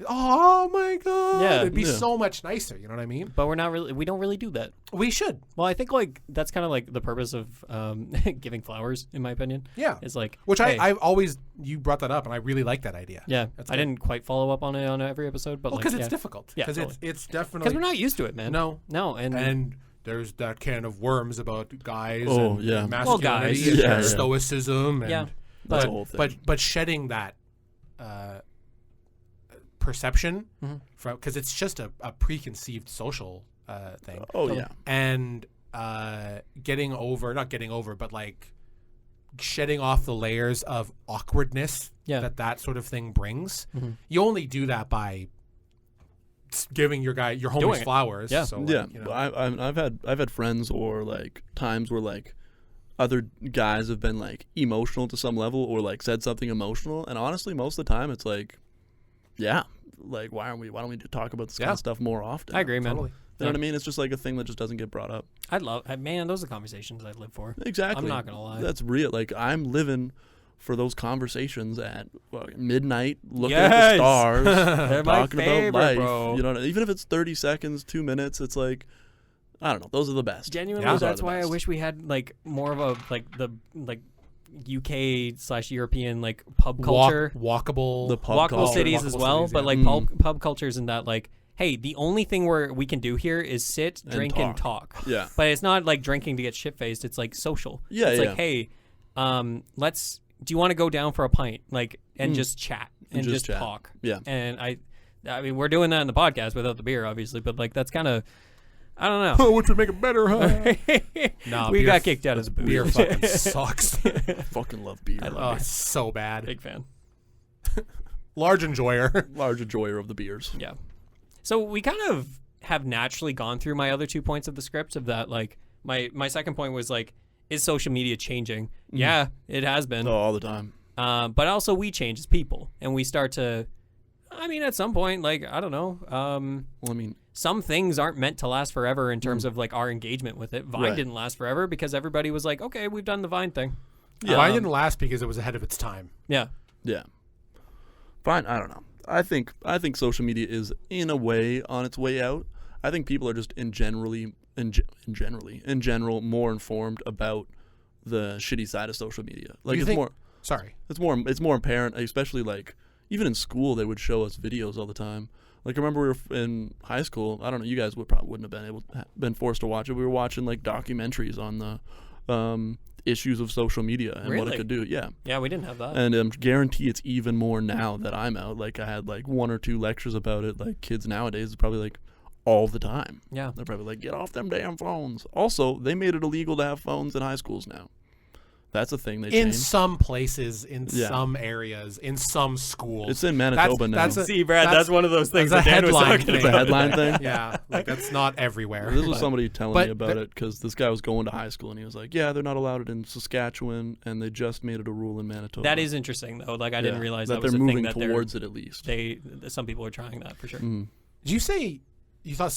Oh my God. Yeah. It'd be so much nicer. You know what I mean? But we don't really do that. We should. Well, I think like that's kind of like the purpose of giving flowers, in my opinion. Yeah. It's like, which hey, I've always, you brought that up and I really like that idea. Yeah. That's I didn't quite follow up on it on every episode, but because it's difficult. Yeah. Because Totally. it's definitely. Because we're not used to it, man. No. And there's that can of worms about guys Oh, and yeah. masculinity guys. and stoicism. And, Yeah. That's the whole thing. But shedding that perception because it's just a preconceived social thing. Oh, yeah. And not getting over, but like shedding off the layers of awkwardness that sort of thing brings. You only do that by giving your homies flowers. Yeah. So, Yeah. like, you know. I've had friends or like times where like other guys have been like emotional to some level or like said something emotional, and honestly most of the time it's like, yeah, like why don't we talk about this kind of stuff more often? I agree, man. Totally. You know what I mean? It's just like a thing that just doesn't get brought up. Man, those are conversations I'd live for. Exactly. I'm not gonna lie. That's real. Like I'm living for those conversations at midnight, looking at the stars, They're my talking favorite, about life. bro. You know, even if it's 30 seconds, 2 minutes, it's like, I don't know. Those are the best. Genuinely, that's why I wish we had like more of a like UK/European like pub culture, walkable cities as well. But like pub cultures in that like, hey, the only thing we can do here is sit, drink, and talk. Yeah. But it's not like drinking to get shit faced. It's like social. Yeah. It's like, hey, do you want to go down for a pint, like, and just chat and just talk? Yeah. And I mean, we're doing that in the podcast without the beer, obviously, but like that's kind of. I don't know. Which would make it better, huh? No, we got kicked out of the booth. Beer fucking sucks. Fucking love beer. I love it's so bad. Big fan. Large enjoyer. Large enjoyer of the beers. Yeah. So we kind of have naturally gone through my other 2 points of the script of that. Like my second point was like, is social media changing? Yeah, it has been. Oh, all the time. But also we change as people, and we start to. I mean, at some point, like, I don't know. Well, I mean, some things aren't meant to last forever in terms of like our engagement with it. Vine didn't last forever because everybody was like, okay, we've done the Vine thing. Yeah, Vine didn't last because it was ahead of its time. Yeah. Yeah. Fine. I don't know. I think social media is in a way on its way out. I think people are just in general more informed about the shitty side of social media. Like it's more apparent, especially like even in school they would show us videos all the time Like, I remember we were in high school. I don't know. You guys wouldn't have been forced to watch it. We were watching like documentaries on the issues of social media and what it could do. Yeah. Yeah, we didn't have that. And guarantee it's even more now that I'm out. Like, I had like 1 or 2 lectures about it. Like, kids nowadays is probably like all the time. Yeah. They're probably like, get off them damn phones. Also, they made it illegal to have phones in high schools now. That's a thing they changed. In some places, in some areas, in some schools. It's in Manitoba now. See, Brad, that's one of those things that Dan was talking about. It's a headline thing? Yeah, like that's not everywhere. This was somebody telling me about it because this guy was going to high school and he was like, yeah, they're not allowed it in Saskatchewan and they just made it a rule in Manitoba. That is interesting, though. Like, I didn't realize that was they're a moving thing that towards it at least. Some people are trying that for sure. Mm. Did you say you think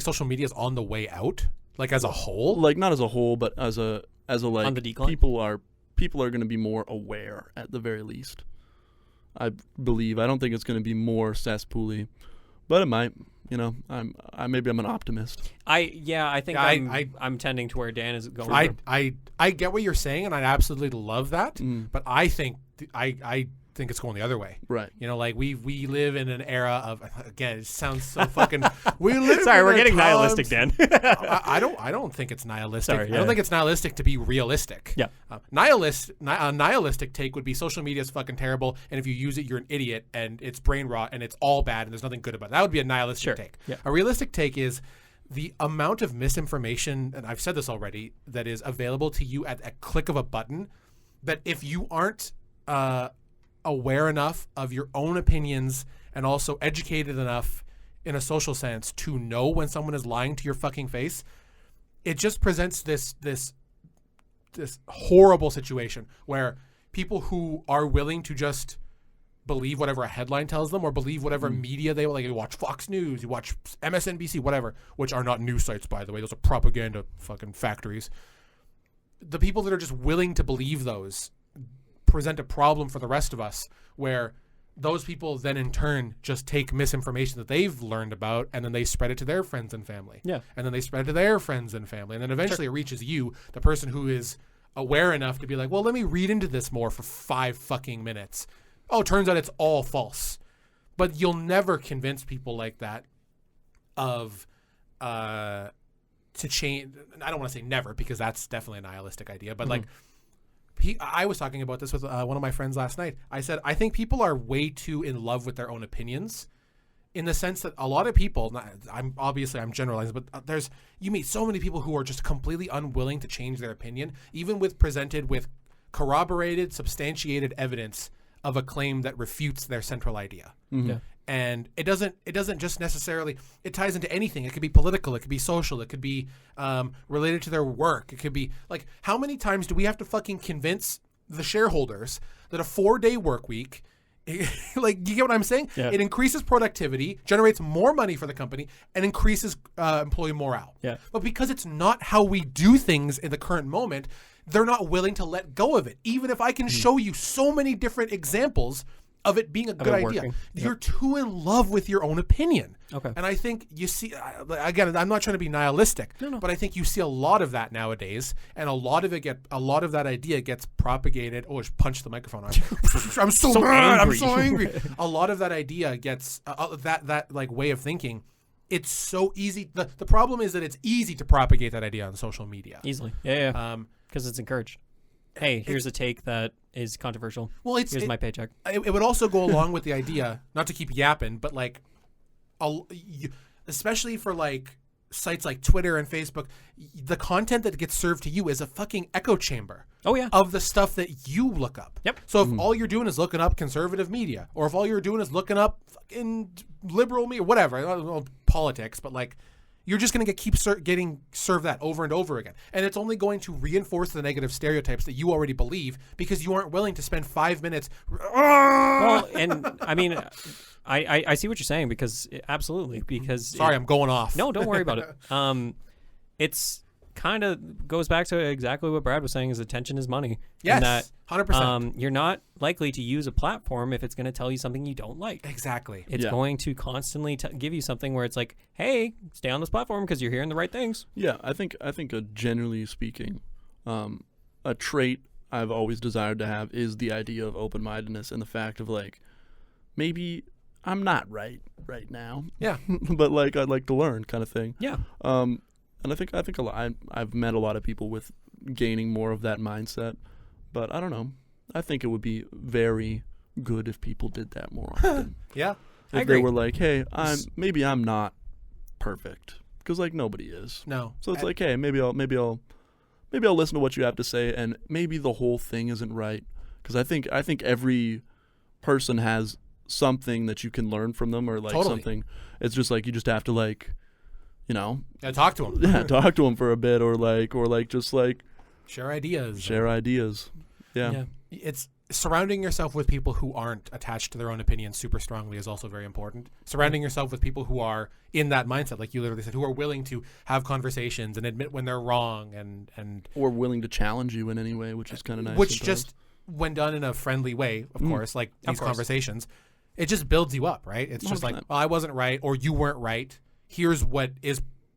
social media is on the way out? Like, as a whole? Like, not as a whole, but as a like, on the decline? People are going to be more aware at the very least. I believe. I don't think it's going to be more cesspooly, but it might. You know, maybe I'm an optimist. I think I'm tending to where Dan is going. I get what you're saying, and I absolutely love that. But I think I think it's going the other way. Right. You know, like we live in an era of, again, it sounds so fucking. We live. Sorry, we're getting nihilistic, Dan. I don't think it's nihilistic. Sorry, I don't think it's nihilistic to be realistic. Yeah. A nihilistic take would be social media is fucking terrible, and if you use it, you're an idiot, and it's brain rot, and it's all bad, and there's nothing good about it. That would be a nihilistic take. Yeah. A realistic take is the amount of misinformation, and I've said this already, that is available to you at a click of a button, that if you aren't aware enough of your own opinions and also educated enough in a social sense to know when someone is lying to your fucking face, it just presents this horrible situation where people who are willing to just believe whatever a headline tells them or believe whatever media they like. You watch Fox News, you watch MSNBC, whatever, which are not news sites, by the way. Those are propaganda fucking factories. The people that are just willing to believe those present a problem for the rest of us, where those people then in turn just take misinformation that they've learned about and then they spread it to their friends and family. Yeah. And then they spread it to their friends and family. And then eventually it reaches you, the person who is aware enough to be like, well, let me read into this more for 5 fucking minutes. Oh, it turns out it's all false. But you'll never convince people like that of to change. I don't want to say never, because that's definitely a nihilistic idea, but like, I was talking about this with one of my friends last night. I said, I think people are way too in love with their own opinions, in the sense that a lot of people, I'm generalizing, but you meet so many people who are just completely unwilling to change their opinion, even with presented with corroborated, substantiated evidence of a claim that refutes their central idea. Mm-hmm. Yeah. And it doesn't just necessarily, it ties into anything. It could be political, it could be social, it could be related to their work. It could be like, how many times do we have to fucking convince the shareholders that a 4-day work week, like, you get what I'm saying? Yeah. It increases productivity, generates more money for the company, and increases employee morale. Yeah. But because it's not how we do things in the current moment, they're not willing to let go of it. Even if I can show you so many different examples of it being a good idea. Working. You're too in love with your own opinion. Okay. And I think you see, again, I'm not trying to be nihilistic, but I think you see a lot of that nowadays, and a lot of that idea gets propagated. Oh, I just punched the microphone. I'm so mad. Angry. I'm so angry. A lot of that idea gets that like way of thinking. It's so easy. The problem is that it's easy to propagate that idea on social media. Easily. Yeah. Because it's encouraged. Hey, here's a take that is controversial. Well, here's my paycheck. It would also go along with the idea, not to keep yapping, but like, especially for like sites like Twitter and Facebook, the content that gets served to you is a fucking echo chamber. Oh yeah. Of the stuff that you look up. Yep. So if all you're doing is looking up conservative media, or if all you're doing is looking up fucking liberal media, whatever, I don't know, politics, but like, you're just going to keep getting served that over and over again. And it's only going to reinforce the negative stereotypes that you already believe, because you aren't willing to spend 5 minutes. Well, and I mean, I see what you're saying, because absolutely, because sorry, I'm going off. No, don't worry about it. It's kind of goes back to exactly what Brad was saying, is attention is money. Yes, and that 100%. You're not likely to use a platform if it's going to tell you something you don't like. Exactly. It's going to constantly give you something where it's like, hey, stay on this platform because you're hearing the right things. Yeah, I think generally speaking, a trait I've always desired to have is the idea of open-mindedness, and the fact of like, maybe I'm not right now. Yeah. But like I'd like to learn kind of thing. Yeah. And I think a lot. I've met a lot of people with gaining more of that mindset, but I don't know. I think it would be very good if people did that more often. Yeah. I If agree. they were like, hey, I'm not perfect, because like nobody is. No. So it's like, hey, maybe I'll listen to what you have to say, and maybe the whole thing isn't right, because I think every person has something that you can learn from them, or like Totally. something. It's just like you just have to like, talk to them. yeah, talk to them for a bit, or just like Share ideas. share ideas. Yeah. It's surrounding yourself with people who aren't attached to their own opinions super strongly is also very important. Surrounding yourself with people who are in that mindset, like you literally said, who are willing to have conversations and admit when they're wrong and Or willing to challenge you in any way, which is kind of nice. which sometimes. just when done in a friendly way, of course, like these course. conversations, it just builds you up, right? It's just like, 100%. well, I wasn't right or you weren't right. Here's what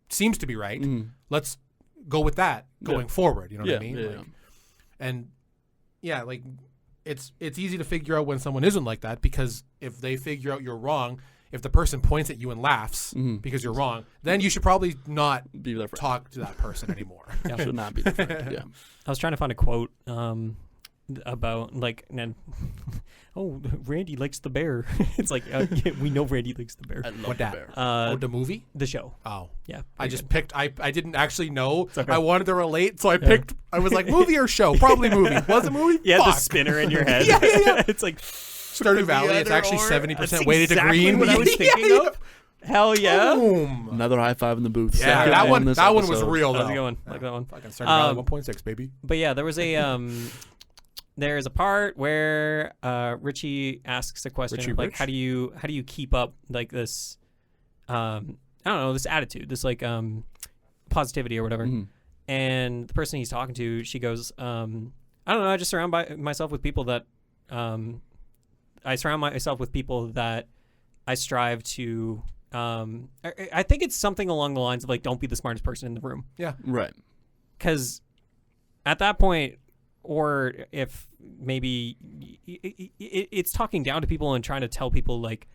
seems to be right. Let's go with that going forward. You know what I mean? Yeah. Like, and yeah, like it's easy to figure out when someone isn't like that, because if they figure out you're wrong, if the person points at you and laughs because you're wrong, then you should probably not Be their friend. talk to that person anymore. Should not be their friend. Yeah. I was trying to find a quote about like, oh, Randy likes the bear. It's like we know Randy likes the bear. I love What the that? bear. The movie? The show. Oh. Yeah. I just picked. I didn't actually know. okay. I wanted to relate, so I picked. I was like, movie or show? Probably movie. Was it movie? Yeah, the Fuck. spinner in your head. Yeah. It's like Stardew Valley. It's actually 70% weighted to green. What I was thinking of. Hell yeah. Boom. Another high five in the booth. Yeah, Second that one. this That one was episode. real How's though. it going? Like that one. Fucking Stardew Valley 1.6, baby. But yeah, there was a there's a part where Richie asks a question Richie like, Rich? how do you keep up like this I don't know, this attitude, this like positivity or whatever. And the person he's talking to, she goes, I don't know, I just surround myself with people that I strive to I think it's something along the lines of like, don't be the smartest person in the room. Yeah. Right. Because at that point, or if maybe it's talking down to people and trying to tell people like,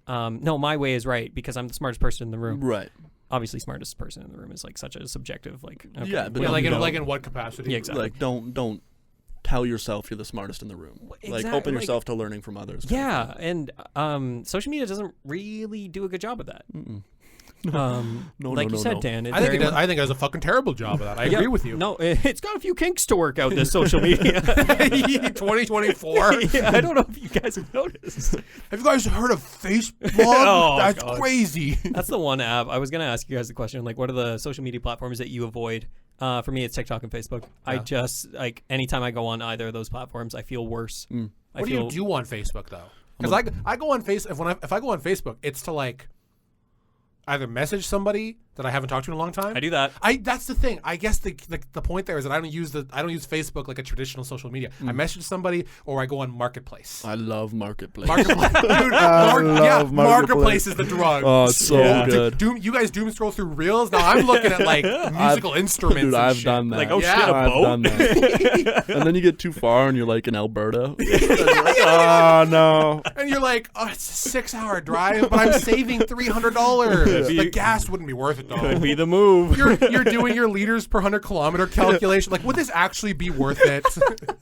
no, my way is right because I'm the smartest person in the room. Right. Obviously, smartest person in the room is like such a subjective, like, okay, Yeah, but Yeah, don't- like in what capacity? Yeah, exactly. Like don't tell yourself you're the smartest in the room. Like Exactly, open like- yourself to learning from others. Yeah, and social media doesn't really do a good job of that. No, like no, you no, said, no. Dan. I think it does a fucking terrible job of that. I Yeah, agree with you. No, it's got a few kinks to work out, this social media. 2024. Yeah, I don't know if you guys have noticed. Have you guys heard of Facebook? Oh, That's God. crazy. That's the one app. I was going to ask you guys the question, like, what are the social media platforms that you avoid? For me, it's TikTok and Facebook. I Yeah. just, like, anytime I go on either of those platforms, I feel worse. What do you do on Facebook though? Because I go on Facebook. If I go on Facebook, it's to like either message somebody that I haven't talked to in a long time. I do that. That's the thing. I guess the point there is that I don't use Facebook like a traditional social media. I message somebody or I go on Marketplace. I love Marketplace. Marketplace, dude. love Marketplace Marketplace. is the drug. Oh, it's so Yeah. good. You guys doom scroll through reels. Now I'm looking at like musical instruments. Dude, and I've shit. done that. Like, oh, Yeah. shit, a I've boat? done that. And then you get too far and you're like in Alberta. Oh no. And you're like, oh, it's a 6-hour drive, but I'm saving $300. The gas wouldn't be worth it though. Could be the move. You're doing your liters per 100-kilometer calculation. Like, would this actually be worth it?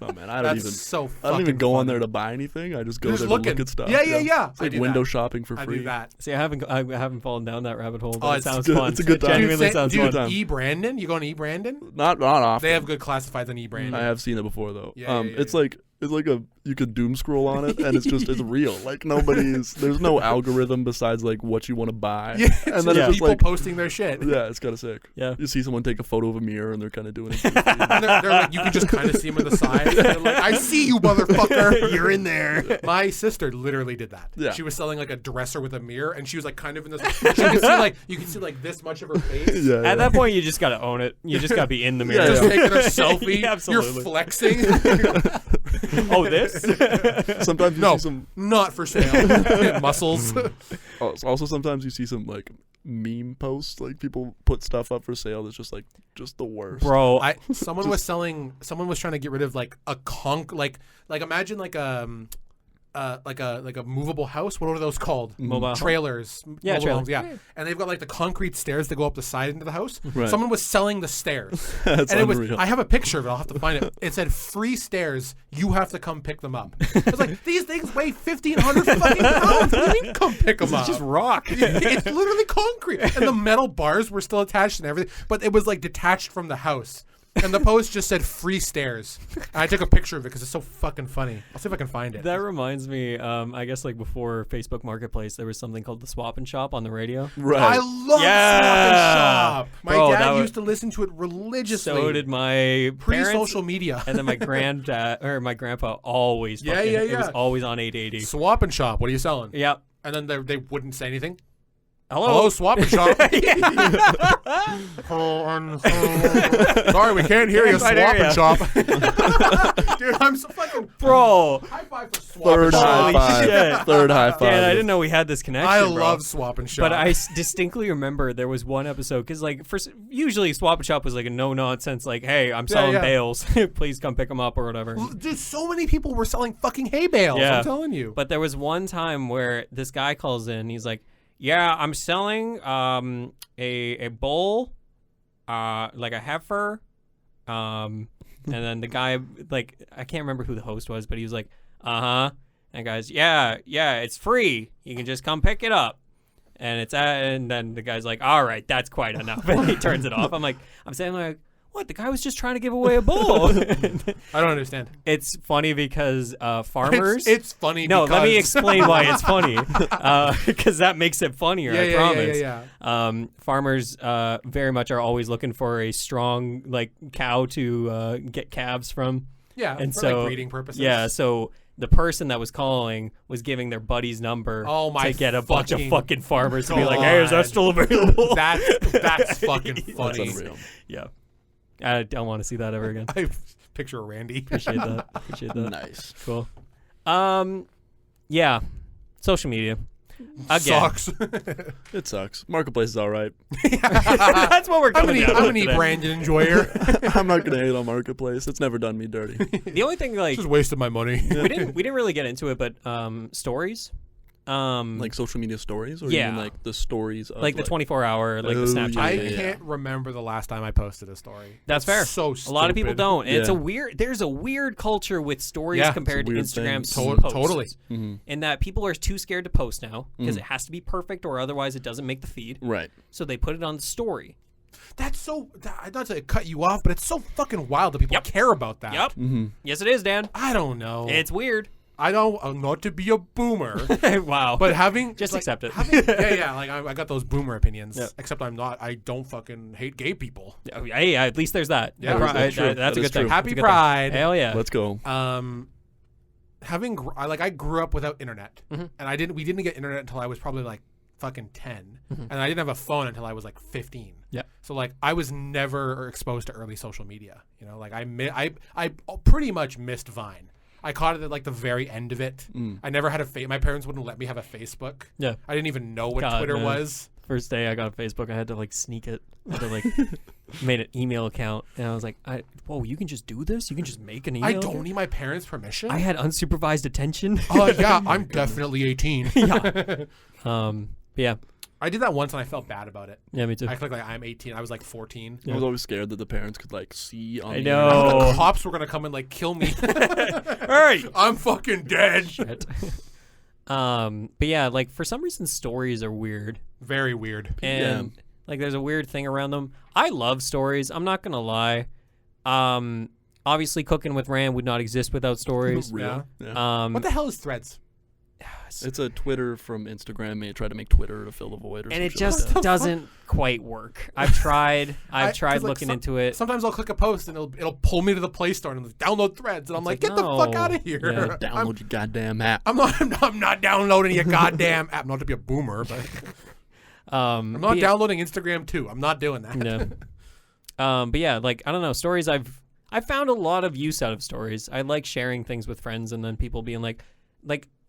Oh man, I That's don't so. I don't even fucking go on funny. there to buy anything. I just go Just there looking. to look at stuff. Yeah. It's I like do window that. shopping for I free. do that. See, I haven't fallen down that rabbit hole, but Oh, it it's sounds good. fun. It's a good It time. genuinely sounds Dude, fun. E-Brandon? You go on E-Brandon? Not often. They have good classifieds on E-Brandon. I have seen it before though. Yeah, It's like you could doom scroll on it and it's real. Like there's no algorithm besides like what you want to buy. Yeah, and then it's just people like posting their shit. yeah, it's kind of sick. Yeah. You see someone take a photo of a mirror and they're kind of doing it. And they're like, you can just kind of see them on the side. They're like, I see you, motherfucker. You're in there. My sister literally did that. Yeah. She was selling like a dresser with a mirror, and she was like kind of in this. You can see like this much of her face. yeah, At that point, you just got to own it. You just got to be in the mirror. Yeah, Just yeah. taking a selfie. Yeah, absolutely. You're flexing. Oh, this? Sometimes you No, see some. not for sale. Muscles. Also, sometimes you see some like meme posts, like people put stuff up for sale that's just the worst. Bro, Someone was trying to get rid of like a conch, like imagine like a a movable house. What are those called? Mobile home? Trailers. Yeah, mobile trailer. homes, yeah. And they've got like the concrete stairs that go up the side into the house. Right. Someone was selling the stairs. That's and unreal. I have a picture of it. I'll have to find it. It said free stairs. You have to come pick them up. I was like, these things weigh 1,500 fucking pounds. What do you mean come pick them up? It's just rock. It's literally concrete. And the metal bars were still attached and everything. But it was like detached from the house. And the post just said free stairs. And I took a picture of it because it's so fucking funny. I'll see if I can find it. That reminds me, I guess like before Facebook Marketplace, there was something called the Swap and Shop on the radio. Right. I love Yeah. Swap and Shop. My Bro, that dad was- used to listen to it religiously. So did my parents. Pre-social media. And then my granddad or my grandpa always Yeah, fucking, yeah, it was yeah. always on 880. Swap and Shop. What are you selling? Yep. And then they wouldn't say anything. Hello. Hello, Swap and Shop. Sorry, we can't hear you. Can't Swap quite and Shop. Dude, I'm so fucking Bro. high five for Swap Third and high Shop. Holy five. shit. Third high five. Dan, I didn't know we had this connection. I bro. love Swap and Shop. But I distinctly remember there was one episode because, like, usually Swap and Shop was like a no nonsense, like, "Hey, I'm selling yeah. bales. Please come pick them up or whatever." Dude, so many people were selling fucking hay bales. Yeah. I'm telling you. But there was one time where this guy calls in. He's like, "Yeah, I'm selling a bull, like a heifer, and then the guy, like, I can't remember who the host was, but he was like, uh-huh. And guys, yeah, it's free. You can just come pick it up. And then the guy's like, all right, that's quite enough. And he turns it off. I'm saying like, what? The guy was just trying to give away a bull. I don't understand. It's funny because farmers. It's funny. No, let me because- explain why it's funny. Because that makes it funnier. I promise. Yeah. Farmers very much are always looking for a strong like cow to get calves from. Yeah, And for so like breeding purposes. Yeah, so the person that was calling was giving their buddy's number Oh my to get a bunch of fucking fucking farmers to be like, "Hey, is that God. still available?" That's fucking That's funny. unreal. Yeah, I don't want to see that ever again. I picture Randy. Appreciate that. Appreciate that. Nice. Cool. Yeah, social media. Again. Sucks. It sucks. Marketplace is all right. That's what we're I'm coming gonna down to eat today. Brandon Enjoyer. I'm not gonna hate on Marketplace. It's never done me dirty. The only thing like Just wasted my money. we didn't really get into it, but stories. Like social media stories, or Yeah. even like the stories of Like the 24-hour, like the Oh, Snapchat. yeah, I thing. can't remember the last time I posted a story. That's It's fair. So A lot of people stupid. don't. And it's a Yeah. weird. There's a weird culture with stories Yeah, compared to it's a Instagram weird thing. posts. Totally. Mhm. In that people are too scared to post now because it has to be perfect or otherwise it doesn't make the feed. Right. So they put it on the story. That's so. Not to cut you off, but it's so fucking wild that people Yep. care about that. Yep. Mm-hmm. Yes, it is, Dan. I don't know. It's weird. I don't. Not to be a boomer, Wow. but having Just like, accept it. yeah. Like I got those boomer opinions. Yep. Except I'm not. I don't fucking hate gay people. Hey, at least there's that. Yeah, that's true. That's That a is good thing. true. Happy That's a good Pride. thing. Hell yeah. Let's go. I grew up without internet, Mhm. and we didn't get internet until I was probably like fucking 10, and I didn't have a phone until I was like 15. Yeah. So like I was never exposed to early social media. You know, like I pretty much missed Vine. I caught it at like the very end of it. I never had my parents wouldn't let me have a Facebook. Yeah. I didn't even know what God, Twitter man. was. First day I got a Facebook, I had to like sneak it. I had to like made an email account, and I was like, "Whoa, you can just do this? You can just make an email?" I don't account?" need my parents' permission. I had unsupervised attention. Oh yeah, I'm definitely 18. But yeah, I did that once and I felt bad about it. yeah, me too. I clicked like I'm 18. I was like 14. I was always scared that the parents could like see on I the know. internet. The cops were gonna come and like kill me. Hey, I'm fucking dead. shit. But yeah, like for some reason stories are weird, Very weird. and like there's a weird thing around them. I love stories. I'm not gonna lie. Obviously, Cooking with Rand would not exist without stories. Real. Yeah. What the hell is Threads? It's a Twitter from Instagram. They tried to make Twitter to fill the void, or And some it shit like just that. doesn't quite work. I've tried. I've tried 'cause, like, looking into it. Sometimes I'll click a post and it'll pull me to the Play Store and like, download Threads, and I'm like, like, get the fuck no. out of here. Yeah. Download your goddamn app. I'm not downloading your goddamn app. Not to be a boomer, but I'm not but yeah- downloading Instagram too. I'm not doing that. No. But yeah, like I don't know, stories. I've found a lot of use out of stories. I like sharing things with friends, and then people being like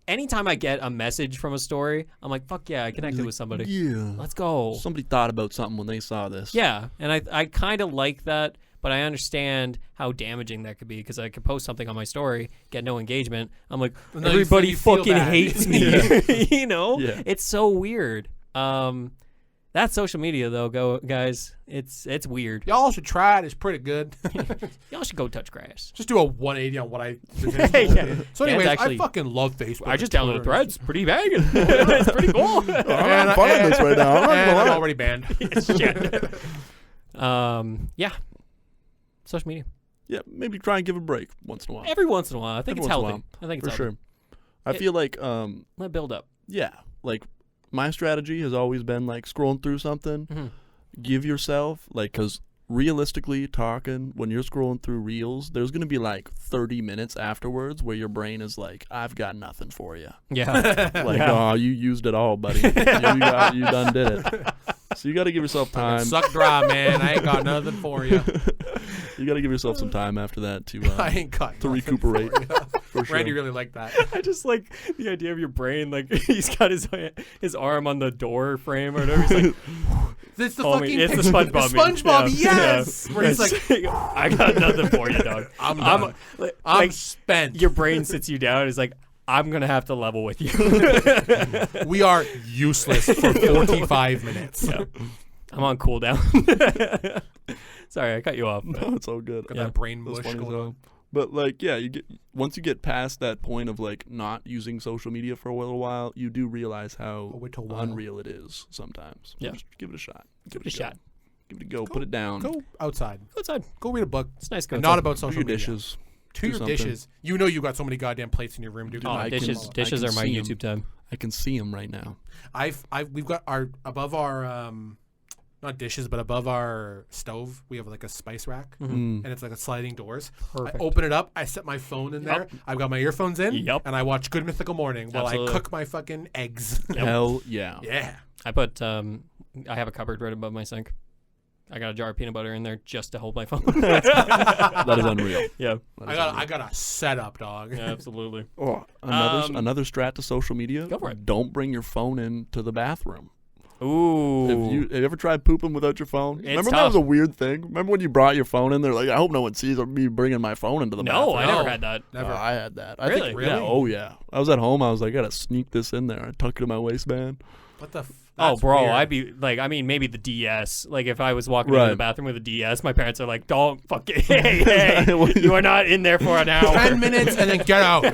anytime I get a message from a story, I'm like, fuck yeah, I connected with somebody. Yeah. Let's go. Somebody thought about something when they saw this. Yeah, and I kind of like that, but I understand how damaging that could be because I could post something on my story, get no engagement. I'm like, No, everybody you feel fucking bad. hates me. You know? Yeah. It's so weird. That's social media, though, guys. It's weird. Y'all should try it. It's pretty good. Y'all should go touch grass. Just do a 180 on what I did. Yeah. So anyways, actually- I fucking love Facebook. I just and downloaded Twitter. Threads. Pretty banging. It's pretty cool. I'm fun in this right now. I'm not And gonna I'm lie. already banned. Shit. Yeah. Social media. Yeah, maybe try and give a break once in a while. Every once in a while. I think Every it's once in a healthy. I think For it's healthy. sure. I feel like, Let build up. yeah, like my strategy has always been like scrolling through something, Mhm. give yourself, like, because realistically talking, when you're scrolling through reels, there's going to be like 30 minutes afterwards where your brain is like, I've got nothing for you. Yeah. Like, Yeah. oh, you used it all, buddy. you done did it. So you got to give yourself time. Suck dry, man. I ain't got nothing for you. You got to give yourself some time after that to I ain't got to nothing recuperate. for you. For sure. Randy really liked that. I just like the idea of your brain, like he's got his arm on the door frame or whatever. He's like, It's the homie, fucking it's the picture- SpongeBob. The SpongeBob, meme. yes. Yeah. Where he's like, I got nothing for you, dog. I'm done. I'm like, spent. your brain sits you down. Is like, I'm gonna have to level with you. We are useless for 45 minutes. Yeah. I'm on cooldown. Sorry, I cut you off. No, it's all good. Got Yeah. that brain That's mush funny as going hell. on. But like, yeah, once you get past that point of like not using social media for a little while, you do realize how A little while. unreal it is sometimes. So Yeah. just give it a shot. Give it a shot. Give it a go. Put it down. Go outside. Go outside. Go read a book. It's nice. Go And outside. not about Do social your media. dishes. To do your something. dishes. You know you got so many goddamn plates in your room, dude. Oh, I can- dishes I are can my see 'em. YouTube time. I can see them right now. We've got our above our not dishes, but above our stove, we have like a spice rack, Mm. and it's like a sliding doors. Perfect. I open it up. I set my phone in there. Yep. I've got my earphones in, Yep. and I watch Good Mythical Morning while Absolutely. I cook my fucking eggs. Hell yeah. Yeah. I put I have a cupboard right above my sink. I got a jar of peanut butter in there just to hold my phone. That is unreal. Yeah. That I is got unreal. I got a setup, dog. Yeah, absolutely. Oh, Um, another strat to social media. Go for it. Don't bring your phone into the bathroom. Ooh. Have you ever tried pooping without your phone? It's Remember tough. that was a weird thing? Remember when you brought your phone in there? Like, I hope no one sees me bringing my phone into the No, I bathroom. never had that. Never. I had that. I Really? think, Really? Yeah. Oh, yeah. I was at home. I was like, I gotta sneak this in there. I tuck it in my waistband. What the? Oh, That's bro, weird. I'd be like, I mean, maybe the DS. Like, if I was walking into the Right. bathroom with a DS, my parents are like, don't fucking, hey, you are not in there for an hour. 10 minutes and then get out. I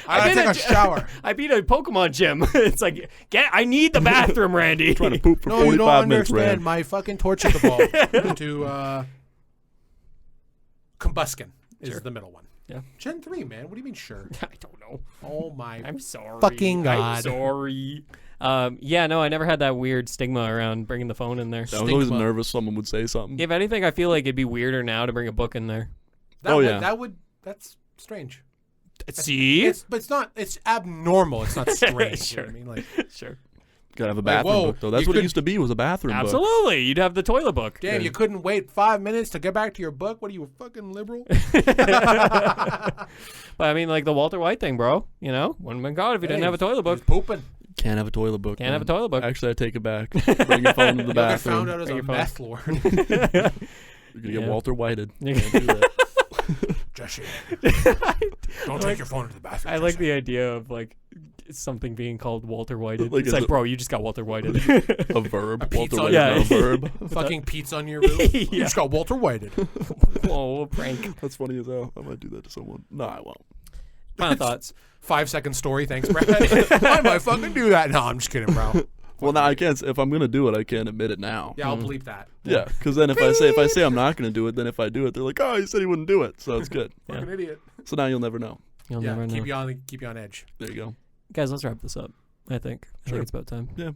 gotta take a shower. I beat a Pokemon gym. It's like, I need the bathroom, Randy. Trying to poop for No, you don't 45 minutes, understand. Rand. My fucking torture the ball into combustion is Sure. the middle one. Yeah. Gen 3, man. What do you mean, sure? I don't know. Oh my. I'm sorry. Fucking I'm God. sorry. Yeah, no, I never had that weird stigma around bringing the phone in there. I was always Stigma. nervous someone would say something. If anything, I feel like it'd be weirder now to bring a book in there. That Oh, would, yeah. That's strange. See? But it's not. It's abnormal. It's not strange. Sure. You know what I mean, like, Sure. Gotta have a Like, bathroom whoa, book, though. That's you what it could- used to be, was a bathroom book. Absolutely. You'd have the toilet book. damn, Yeah. you couldn't wait 5 minutes to get back to your book. What are you, a fucking liberal? But I mean, like the Walter White thing, bro. You know, wouldn't have been God if you didn't have a toilet book. He's pooping. Can't have a toilet book. Can't have a man. toilet book. Actually, I take it back. Bring your phone to the You'll get found bathroom. out as Bring a your phone. meth lord. You're gonna Yeah. get Walter Whited. Yeah. Can't do that. Jesse, don't take your phone to the bathroom. I like Jesse. the idea of like something being called Walter Whited. Like, It's is like, it- bro, you just got Walter Whited. A verb. A Walter pizza. Whited Yeah. is now a verb. fucking pizza on your roof. You Yeah. just got Walter Whited. Whoa, prank. That's funny as hell. I might do that to someone. No, I won't. Final thoughts. 5-second story. Thanks, Brad. I might fucking do that. No, I'm just kidding, bro. Well, now I can't. If I'm gonna do it, I can't admit it now. Yeah, I'll bleep that. Yeah, because then if I say I'm not gonna do it, then if I do it, they're like, oh, he said he wouldn't do it, so it's good. Fucking idiot. So now you'll never know. You'll Yeah, never know. keep you on edge. There you go. Guys, let's wrap this up. I think Sure. it's about time. Yeah.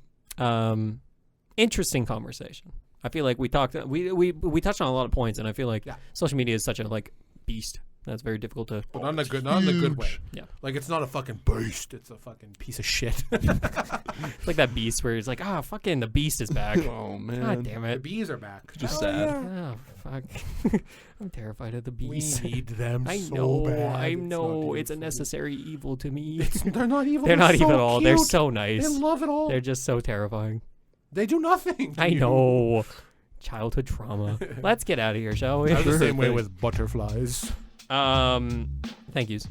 Interesting conversation. I feel like we talked. We touched on a lot of points, and I feel like Yeah. social media is such a like beast that's very difficult to. But not in the good way. Yeah. Like, it's not a fucking beast. It's a fucking piece of shit. It's like that beast where it's like, fucking the beast is back. Oh man. God damn The it. bees are back. Just Oh, sad. yeah. Oh fuck. I'm terrified of the We beast. need them I so know. bad. I It's know. not It's a even necessary evil to me. funny. They're not evil. They're not so evil at all. They're cute. so They nice. love it all. They're just so terrifying. They do nothing. to I you. know. Childhood trauma. Let's get out of here, shall we? I was the same way with butterflies. Thank yous.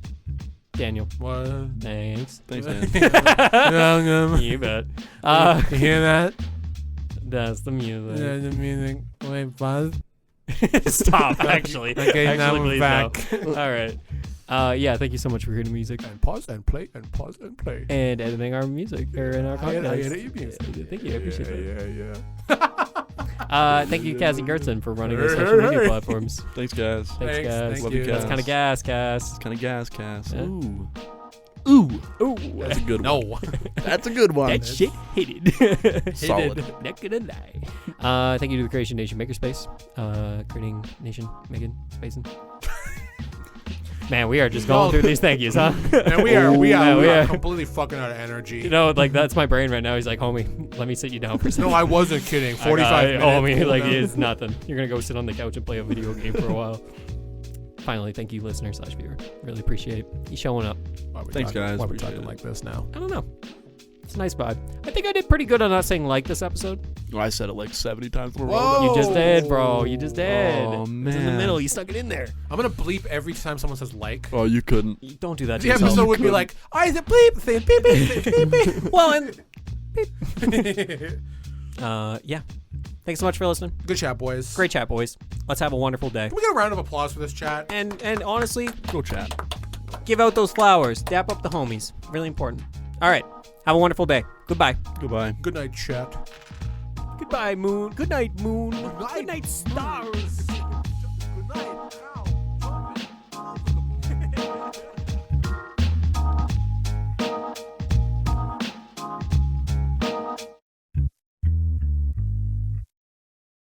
Daniel. What? Thanks. Thanks, man. You bet. You hear that? That's the music. The music. Wait, pause. Stop, actually. Okay, now we're please, back. no. All right. Yeah, thank you so much for hearing the music. And pause and play and pause and play. And editing our music, or in our podcast. I edit your music. Thank you, I appreciate that. Yeah. Thank you, Cassie Gertzen, for running our social media platforms. Thanks, guys. Thanks, guys. Thank Love you. you, That's Cass. kind of gas, Cass. It's kind of gas, Cass. Yeah. Ooh. Ooh. That's a good one. No. That's a good one. That shit hated. Solid. Not gonna lie. Thank you to the Creation Nation Makerspace. Creating Nation, Megan, Spacing. Man, we are just going through these thank yous, huh? And we are we are. completely fucking out of energy. You know, like that's my brain right now. He's like, homie, let me sit you down for a second. No, I wasn't kidding. 45 minutes. Homie, Cool like down. it's nothing. You're gonna go sit on the couch and play a video game for a while. Finally, thank you, listener/viewer. Really appreciate it. You showing up. Thanks, guys. Why are we Appreciate talking it. like this now? I don't know. It's a nice vibe. I think I did pretty good on not saying like this episode. Oh, I said it like 70 times in a row. Whoa. You just did, bro. You just did. Oh, It's in the man. middle. You stuck it in there. I'm gonna bleep every time someone says like. Oh, you couldn't. You don't do that to The yourself. episode would be like, I said bleep, say beep, beep, beep, beep. Well, and yeah. Thanks so much for listening. Good chat, boys. Great chat, boys. Let's have a wonderful day. Can we get a round of applause for this chat? And honestly, Go chat. give out those flowers. Dap up the homies. Really important. All right. Have a wonderful day. Goodbye. Goodbye. Good night, chat. Goodbye, moon. Good night, moon. Good night. Good night, stars.